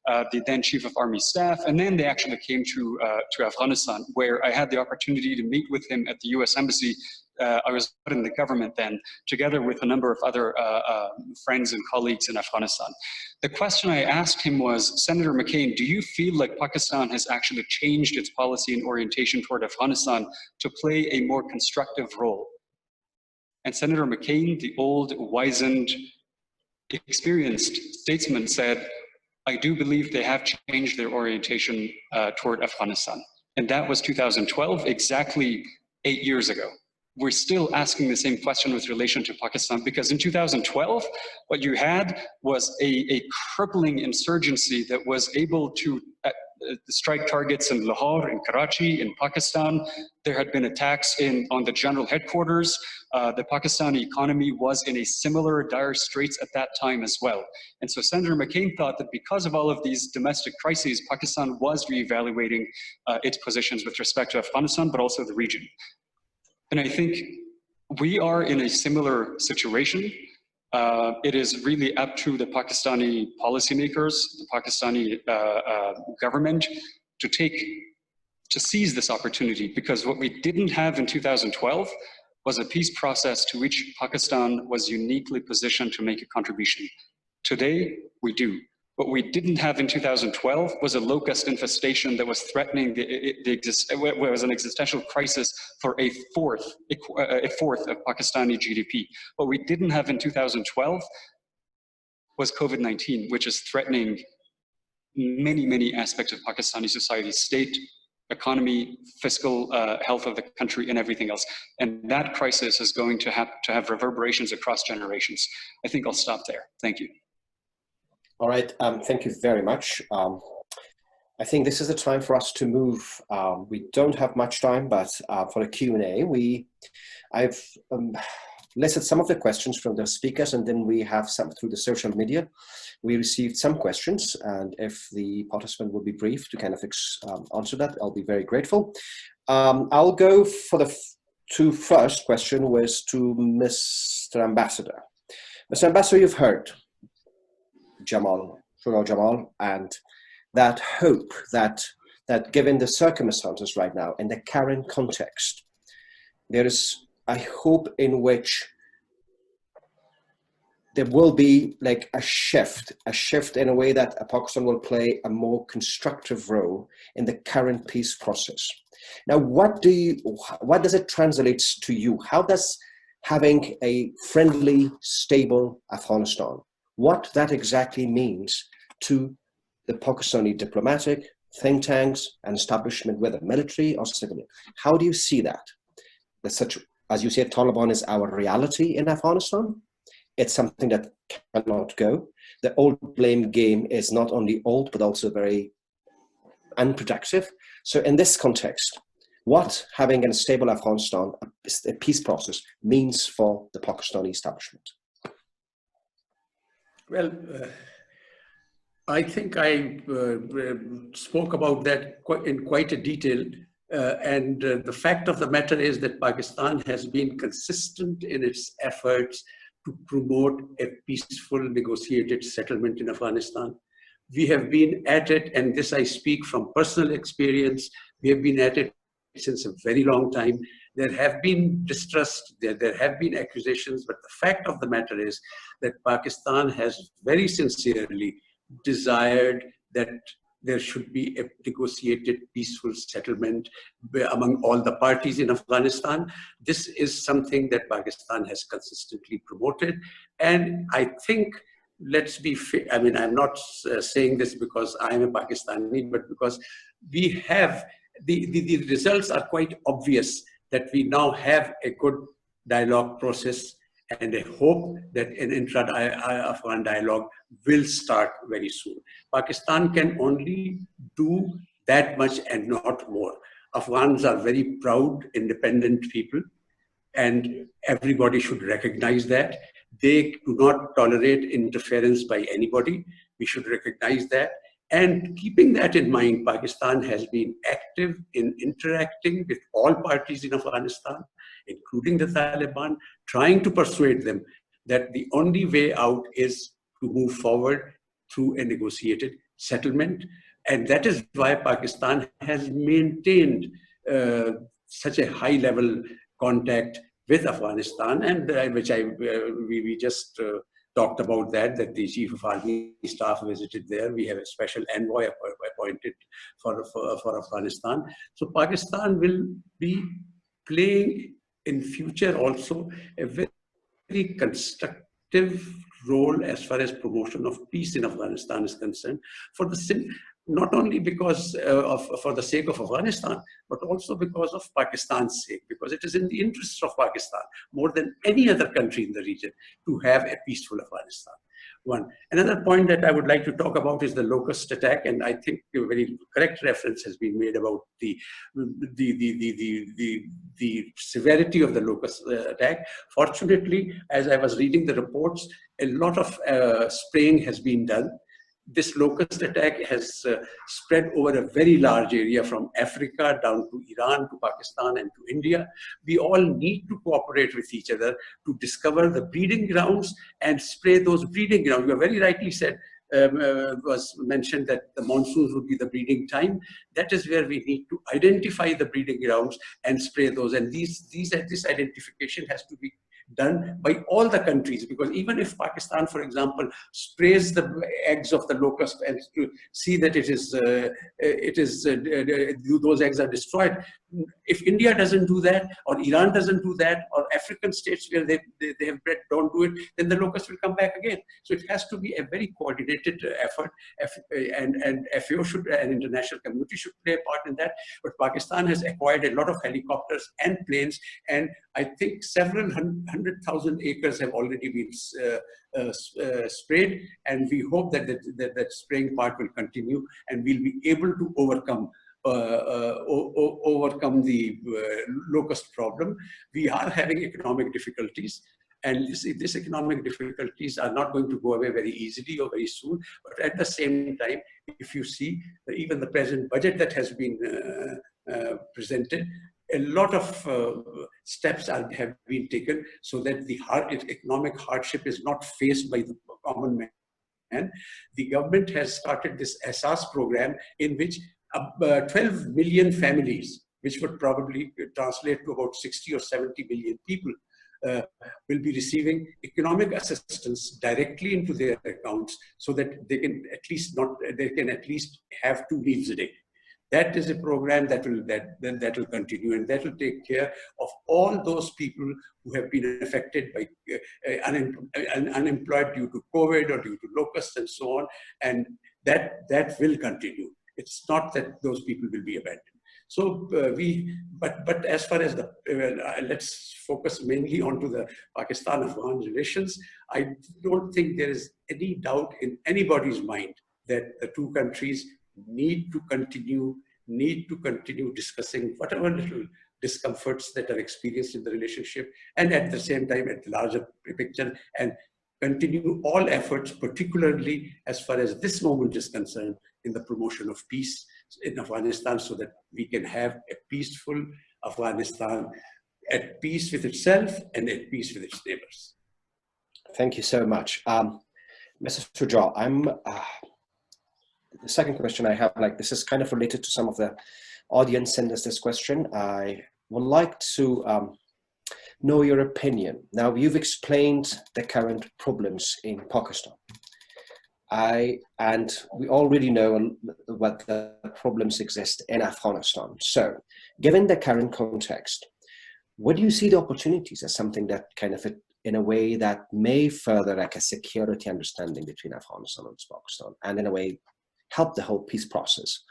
the then Chief of Army Staff, and then they actually came to Afghanistan, where I had the opportunity to meet with him at the US Embassy. I was in the government then, together with a number of other friends and colleagues in Afghanistan. The question I asked him was, Senator McCain, do you feel like Pakistan has actually changed its policy and orientation toward Afghanistan to play a more constructive role? And Senator McCain, the old, wizened, experienced statesman, said, I do believe they have changed their orientation toward Afghanistan. And that was 2012, exactly 8 years ago. We're still asking the same question with relation to Pakistan, because in 2012, what you had was a crippling insurgency that was able to strike targets in Lahore, in Karachi, in Pakistan. There had been attacks on the general headquarters. The Pakistani economy was in a similar dire straits at that time as well. And so Senator McCain thought that because of all of these domestic crises, Pakistan was reevaluating its positions with respect to Afghanistan, but also the region. And I think we are in a similar situation. It is really up to the Pakistani policymakers, the Pakistani government to seize this opportunity, because what we didn't have in 2012 was a peace process to which Pakistan was uniquely positioned to make a contribution. Today, we do. What we didn't have in 2012 was a locust infestation that was threatening was an existential crisis for a fourth of Pakistani GDP. What we didn't have in 2012 was COVID-19, which is threatening many, many aspects of Pakistani society, state, economy, fiscal health of the country, and everything else. And that crisis is going to have reverberations across generations. I think I'll stop there. Thank you. All right, thank you very much. I think this is the time for us to move. We don't have much time, but for the Q&A, I've listed some of the questions from the speakers, and then we have some through the social media. We received some questions, and if the participant will be brief to kind of answer that, I'll be very grateful. I'll go for the two first question was to Mr. Ambassador. Mr. Ambassador, you've heard Jamal, and that hope that given the circumstances right now in the current context, there is a hope in which there will be like a shift in a way that Pakistan will play a more constructive role in the current peace process. Now, what does it translate to you? How does having a friendly, stable Afghanistan, what that exactly means to the Pakistani diplomatic think tanks and establishment, whether military or civilian? How do you see that? That's such, as you said, Taliban is our reality in Afghanistan. It's something that cannot go. The old blame game is not only old, but also very unproductive. So in this context, what having a stable Afghanistan, a peace process, means for the Pakistani establishment? Well, I think I spoke about that in quite a detail. And the fact of the matter is that Pakistan has been consistent in its efforts to promote a peaceful negotiated settlement in Afghanistan. We have been at it, and this I speak from personal experience, we have been at it since a very long time. There have been distrust, there have been accusations, but the fact of the matter is that Pakistan has very sincerely desired that there should be a negotiated peaceful settlement among all the parties in Afghanistan. This is something that Pakistan has consistently promoted. And I think, let's be fair, I mean, I'm not saying this because I'm a Pakistani, but because we have, the results are quite obvious that we now have a good dialogue process and a hope that an intra-Afghan dialogue will start very soon. Pakistan can only do that much and not more. Afghans are very proud, independent people, and everybody should recognize that. They do not tolerate interference by anybody. We should recognize that. And keeping that in mind, Pakistan has been active in interacting with all parties in Afghanistan, including the Taliban, trying to persuade them that the only way out is to move forward through a negotiated settlement. And that is why Pakistan has maintained such a high-level contact with Afghanistan, and which we just talked about that the Chief of Army Staff visited there. We have a special envoy appointed for Afghanistan. So Pakistan will be playing in future also a very constructive role as far as promotion of peace in Afghanistan is concerned, not only because for the sake of Afghanistan, but also because of Pakistan's sake, because it is in the interests of Pakistan more than any other country in the region to have a peaceful Afghanistan. Another point that I would like to talk about is the locust attack, and I think a very correct reference has been made about the severity of the locust attack. Fortunately, as I was reading the reports, a lot of spraying has been done. This locust attack has spread over a very large area from Africa down to Iran, to Pakistan, and to India. We all need to cooperate with each other to discover the breeding grounds and spray those breeding grounds. You very rightly said, was mentioned that the monsoons would be the breeding time. That is where we need to identify the breeding grounds and spray those. And this identification has to be done by all the countries, because even if Pakistan, for example, sprays the eggs of the locust and to see that those eggs are destroyed, if India doesn't do that, or Iran doesn't do that, or African states where they have bred don't do it, then the locust will come back again. So it has to be a very coordinated effort, and FAO should, and international community should play a part in that. But Pakistan has acquired a lot of helicopters and planes, and I think several 100,000 acres have already been sprayed, and we hope that that spraying part will continue, and we'll be able to overcome the locust problem. We are having economic difficulties, and these economic difficulties are not going to go away very easily or very soon. But at the same time, if you see even the present budget that has been presented, a lot of steps have been taken so that the economic hardship is not faced by the common man. The government has started this Asas program, in which 12 million families, which would probably translate to about 60 or 70 million people, will be receiving economic assistance directly into their accounts, so that they can at least have 2 meals a day. That is a program that will continue, and that will take care of all those people who have been affected by unemployed due to COVID or due to locusts and so on, and that will continue. It's not that those people will be abandoned. So but as far as let's focus mainly onto the Pakistan-Afghan relations. I don't think there is any doubt in anybody's mind that the two countries need to continue discussing whatever little discomforts that are experienced in the relationship, and at the same time at the larger picture, and continue all efforts, particularly as far as this moment is concerned, in the promotion of peace in Afghanistan, so that we can have a peaceful Afghanistan at peace with itself and at peace with its neighbors. Thank you so much. Mr. Shuja, the second question I have, this is kind of related to some of the audience sent us this question. I would like to know your opinion. Now, you've explained the current problems in Pakistan. And we already know what the problems exist in Afghanistan. So, given the current context, what do you see the opportunities as something that kind of, in a way that may further a security understanding between Afghanistan and Pakistan, and in a way help the whole peace process?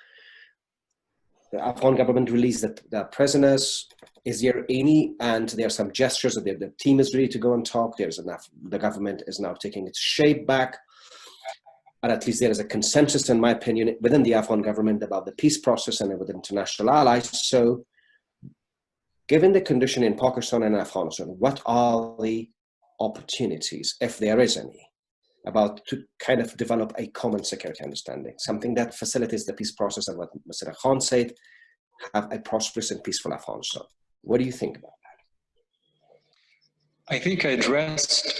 The Afghan government released the prisoners. Is there any, and there are some gestures that the team is ready to go and talk. The government is now taking its shape back. And at least there is a consensus, in my opinion, within the Afghan government about the peace process and with international allies. So, given the condition in Pakistan and Afghanistan, what are the opportunities, if there is any, to kind of develop a common security understanding, something that facilitates the peace process, and what Mr. Khan said, have a prosperous and peaceful Afghanistan? What do you think about that? I think I addressed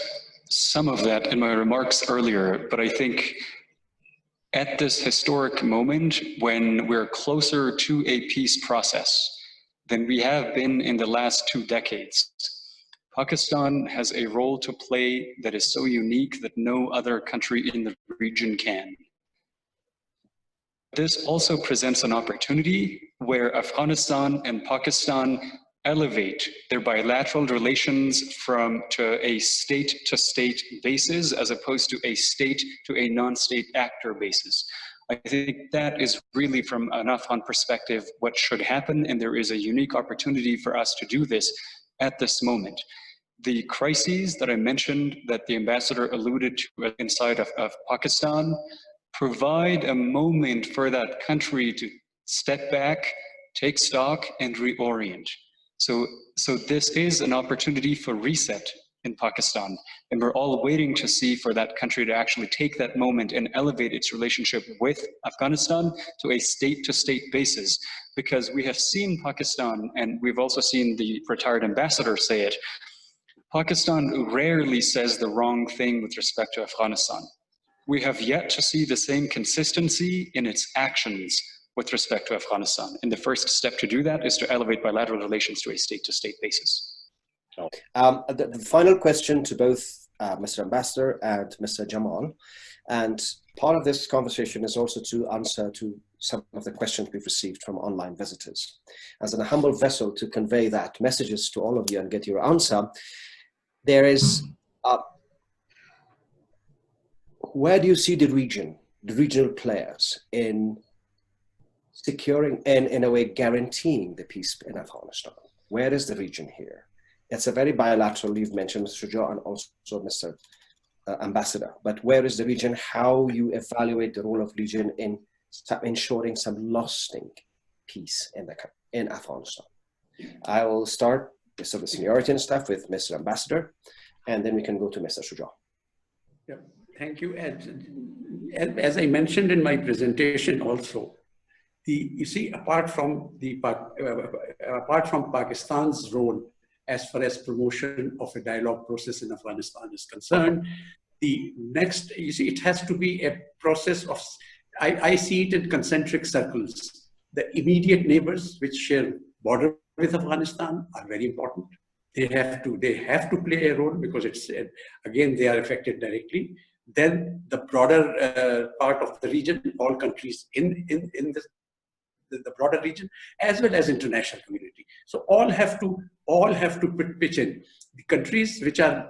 some of that in my remarks earlier, but I think at this historic moment, when we're closer to a peace process than we have been in the last 2 decades, Pakistan has a role to play that is so unique that no other country in the region can. This also presents an opportunity where Afghanistan and Pakistan elevate their bilateral relations to a state-to-state basis, as opposed to a state to a non-state actor basis. I think that is really, from an Afghan perspective, what should happen, and there is a unique opportunity for us to do this at this moment. The crises that I mentioned, that the ambassador alluded to inside of Pakistan, provide a moment for that country to step back, take stock, and reorient. So this is an opportunity for reset in Pakistan, and we're all waiting to see for that country to actually take that moment and elevate its relationship with Afghanistan to a state-to-state basis, because we have seen Pakistan, and we've also seen the retired ambassador say it, Pakistan rarely says the wrong thing with respect to Afghanistan. We have yet to see the same consistency in its actions with respect to Afghanistan. And the first step to do that is to elevate bilateral relations to a state-to-state basis. The final question to both Mr. Ambassador and Mr. Jamal, and part of this conversation is also to answer to some of the questions we've received from online visitors. As a humble vessel to convey that messages to all of you and get your answer, there is, where do you see the regional players in securing and in a way guaranteeing the peace in Afghanistan? Where is the region here? It's a very bilateral, you've mentioned Mr. Shujaa and also Mr. Ambassador, but where is the region? How you evaluate the role of region in ensuring some lasting peace in Afghanistan? I will start with the seniority and stuff with Mr. Ambassador, and then we can go to Mr. Shujaa. Yeah, thank you. As I mentioned in my presentation also, you see, apart from Pakistan's role as far as promotion of a dialogue process in Afghanistan is concerned, the next, you see, it has to be a process of, I see it in concentric circles. The immediate neighbors which share border with Afghanistan are very important. They have to play a role because it's, again, they are affected directly. Then the broader part of the region, all countries in the broader region, as well as international community. So all have to pitch in. The countries which are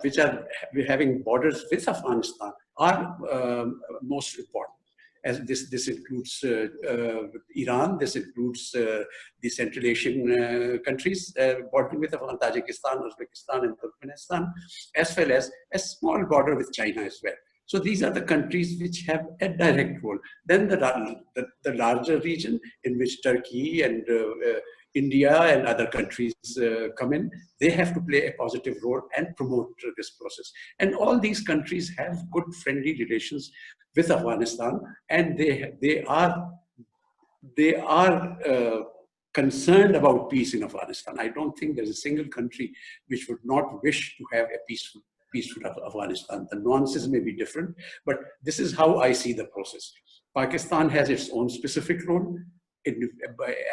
having borders with Afghanistan are most important. As this includes Iran, this includes the Central Asian countries bordering with Tajikistan, Uzbekistan, and Turkmenistan, as well as a small border with China as well. So these are the countries which have a direct role. Then the larger region in which Turkey and India and other countries come in, they have to play a positive role and promote this process. And all these countries have good friendly relations with Afghanistan, and they are concerned about peace in Afghanistan. I don't think there's a single country which would not wish to have a peaceful Afghanistan. The nuances may be different, but this is how I see the process. Pakistan has its own specific role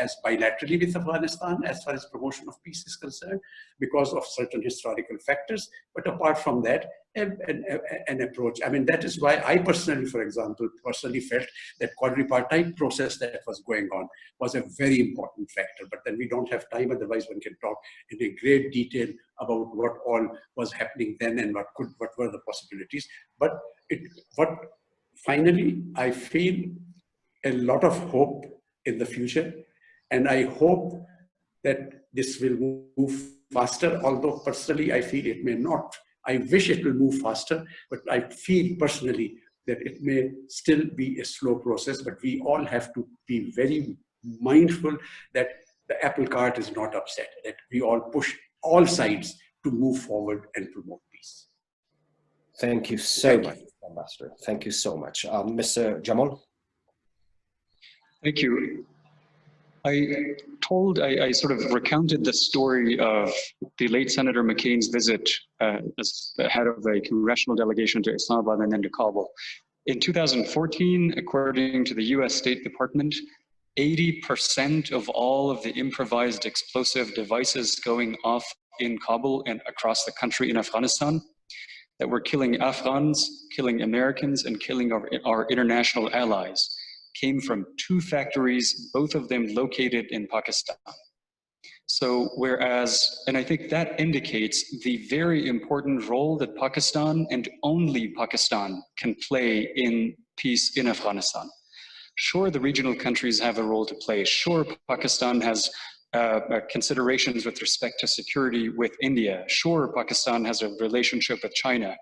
as bilaterally with Afghanistan as far as promotion of peace is concerned because of certain historical factors. But apart from that, an approach. I mean, that is why I personally, for example, felt that quadripartite process that was going on was a very important factor. But then we don't have time, otherwise one can talk in a great detail about what all was happening then and what were the possibilities. But finally, I feel a lot of hope in the future, and I hope that this will move faster, although personally I feel it may not. I wish it will move faster, but I feel personally that it may still be a slow process, but we all have to be very mindful that the apple cart is not upset, that we all push all sides to move forward and promote peace. Thank you so much, Ambassador. Thank you so much. Mr. Jamal? Thank you. I sort of recounted the story of the late Senator McCain's visit as the head of a congressional delegation to Islamabad and then to Kabul. In 2014, according to the US State Department, 80% of all of the improvised explosive devices going off in Kabul and across the country in Afghanistan that were killing Afghans, killing Americans, and killing our international allies came from 2 factories, both of them located in Pakistan. So whereas, and I think that indicates the very important role that Pakistan and only Pakistan can play in peace in Afghanistan. Sure, the regional countries have a role to play. Sure, Pakistan has considerations with respect to security with India. Sure, Pakistan has a relationship with China.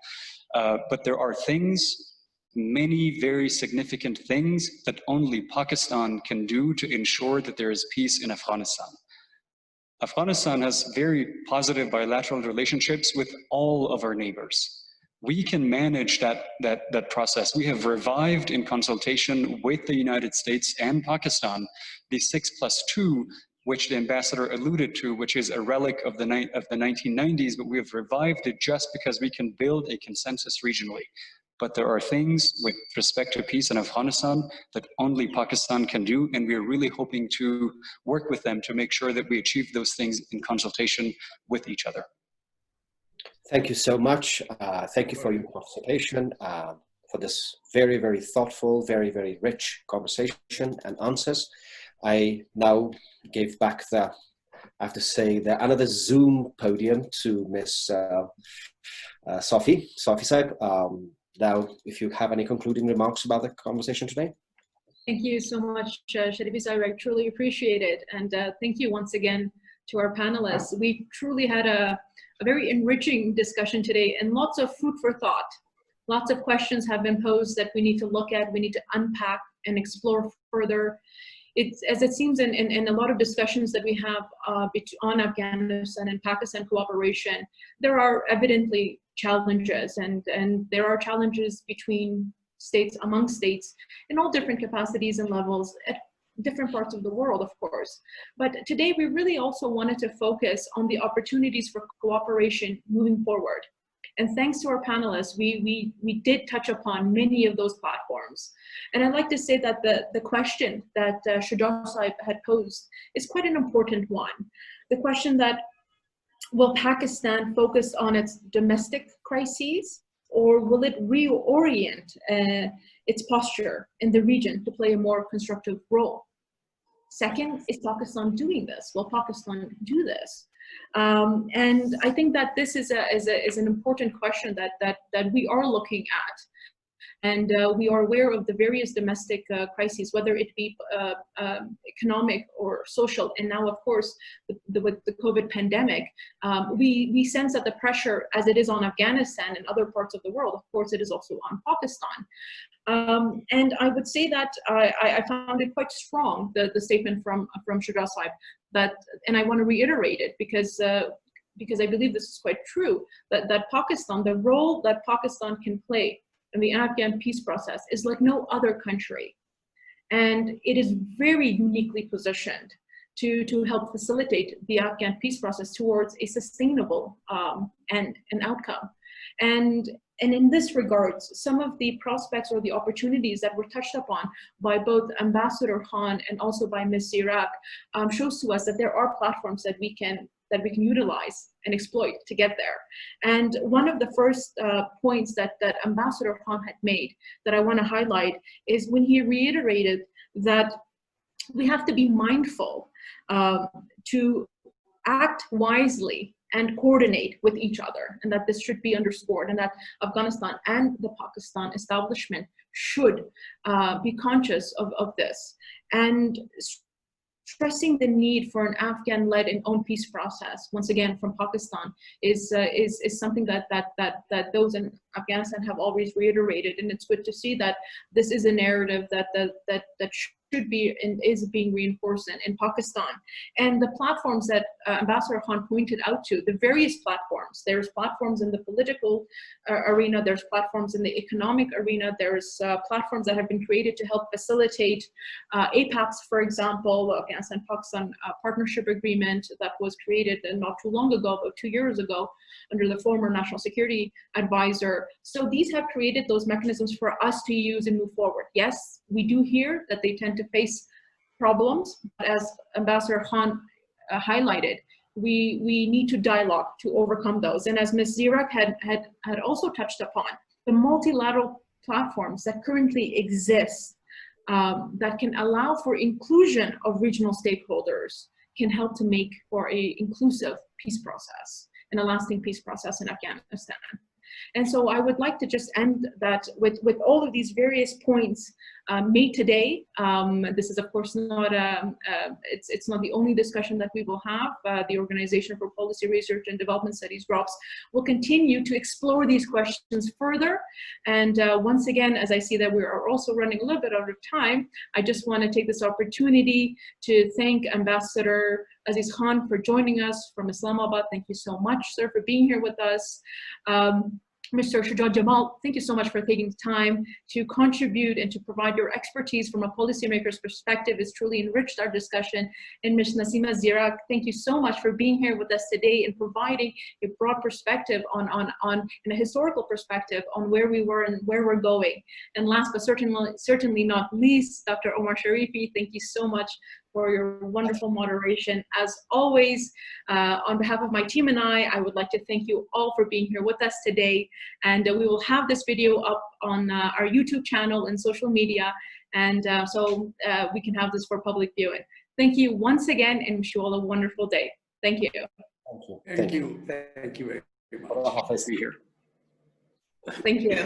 But there are things, many very significant things that only Pakistan can do to ensure that there is peace in Afghanistan. Afghanistan has very positive bilateral relationships with all of our neighbors. We can manage that process. We have revived in consultation with the United States and Pakistan the 6+2, which the ambassador alluded to, which is a relic of the 1990s, but we have revived it just because we can build a consensus regionally. But there are things with respect to peace in Afghanistan that only Pakistan can do, and we are really hoping to work with them to make sure that we achieve those things in consultation with each other. Thank you so much. Thank you for your participation, for this very, very thoughtful, very, very rich conversation and answers. I now give back I have to say, another Zoom podium to Ms. Sophie Saib. Now, if you have any concluding remarks about the conversation today. Thank you so much, Sharifi Saib. I truly appreciate it. And thank you once again to our panelists. We truly had a very enriching discussion today and lots of food for thought. Lots of questions have been posed that we need to look at, we need to unpack and explore further. It's, as it seems in a lot of discussions that we have on Afghanistan and Pakistan cooperation, there are evidently challenges, and there are challenges between states, among states, in all different capacities and levels at different parts of the world, of course. But today we really also wanted to focus on the opportunities for cooperation moving forward. And thanks to our panelists, we did touch upon many of those platforms. And I'd like to say that the question that Shuja Saib had posed is quite an important one. The question that, will Pakistan focus on its domestic crises, or will it reorient its posture in the region to play a more constructive role? Second, is Pakistan doing this? Will Pakistan do this? And I think that this is an important question that we are looking at. And we are aware of the various domestic crises, whether it be economic or social, and now, of course, with the COVID pandemic, we sense that the pressure, as it is on Afghanistan and other parts of the world, of course, it is also on Pakistan. And I would say that I found it quite strong, the statement from Shuja Saib, that, and I want to reiterate it because I believe this is quite true, that Pakistan, the role that Pakistan can play in the Afghan peace process is like no other country. And it is very uniquely positioned to help facilitate the Afghan peace process towards a sustainable and an outcome. And in this regard, some of the prospects or the opportunities that were touched upon by both Ambassador Khan and also by Ms. Zirak shows to us that there are platforms that we can utilize and exploit to get there. And one of the first points that Ambassador Khan had made that I want to highlight is when he reiterated that we have to be mindful to act wisely and coordinate with each other, and that this should be underscored, and that Afghanistan and the Pakistan establishment should be conscious of this. And stressing the need for an Afghan-led and own peace process, once again from Pakistan, is something that those in Afghanistan have always reiterated, and it's good to see that this is a narrative that should be and is being reinforced in Pakistan. And the platforms that Ambassador Khan pointed out to, the various platforms, there's platforms in the political arena, there's platforms in the economic arena, there's platforms that have been created to help facilitate APACs, for example, Afghanistan-Pakistan Partnership Agreement that was created not too long ago, about 2 years ago, under the former National Security Advisor. So these have created those mechanisms for us to use and move forward. Yes, we do hear that they tend to face problems, but as Ambassador Khan highlighted, we need to dialogue to overcome those. And as Ms. Zirak had also touched upon, the multilateral platforms that currently exist that can allow for inclusion of regional stakeholders can help to make for a inclusive peace process and a lasting peace process in Afghanistan. And so I would like to just end that with all of these various points made today. This is, of course, not it's not the only discussion that we will have. The Organization for Policy Research and Development Studies, GROPS, will continue to explore these questions further. And once again, as I see that we are also running a little bit out of time, I just want to take this opportunity to thank Ambassador Aziz Khan for joining us from Islamabad. Thank you so much, sir, for being here with us. Mr. Shuja Jamal, thank you so much for taking the time to contribute and to provide your expertise from a policymaker's perspective. It's truly enriched our discussion. And Ms. Nasima Zirak, thank you so much for being here with us today and providing a broad perspective on a historical perspective on where we were and where we're going. And last but certainly not least, Dr. Omar Sharifi, thank you so much for your wonderful moderation. As always, on behalf of my team and I would like to thank you all for being here with us today. And we will have this video up on our YouTube channel and social media, and so we can have this for public viewing. Thank you once again, and wish you all a wonderful day. Thank you. Thank you. Thank you. Thank you very much. Thank you. Be here. Thank you.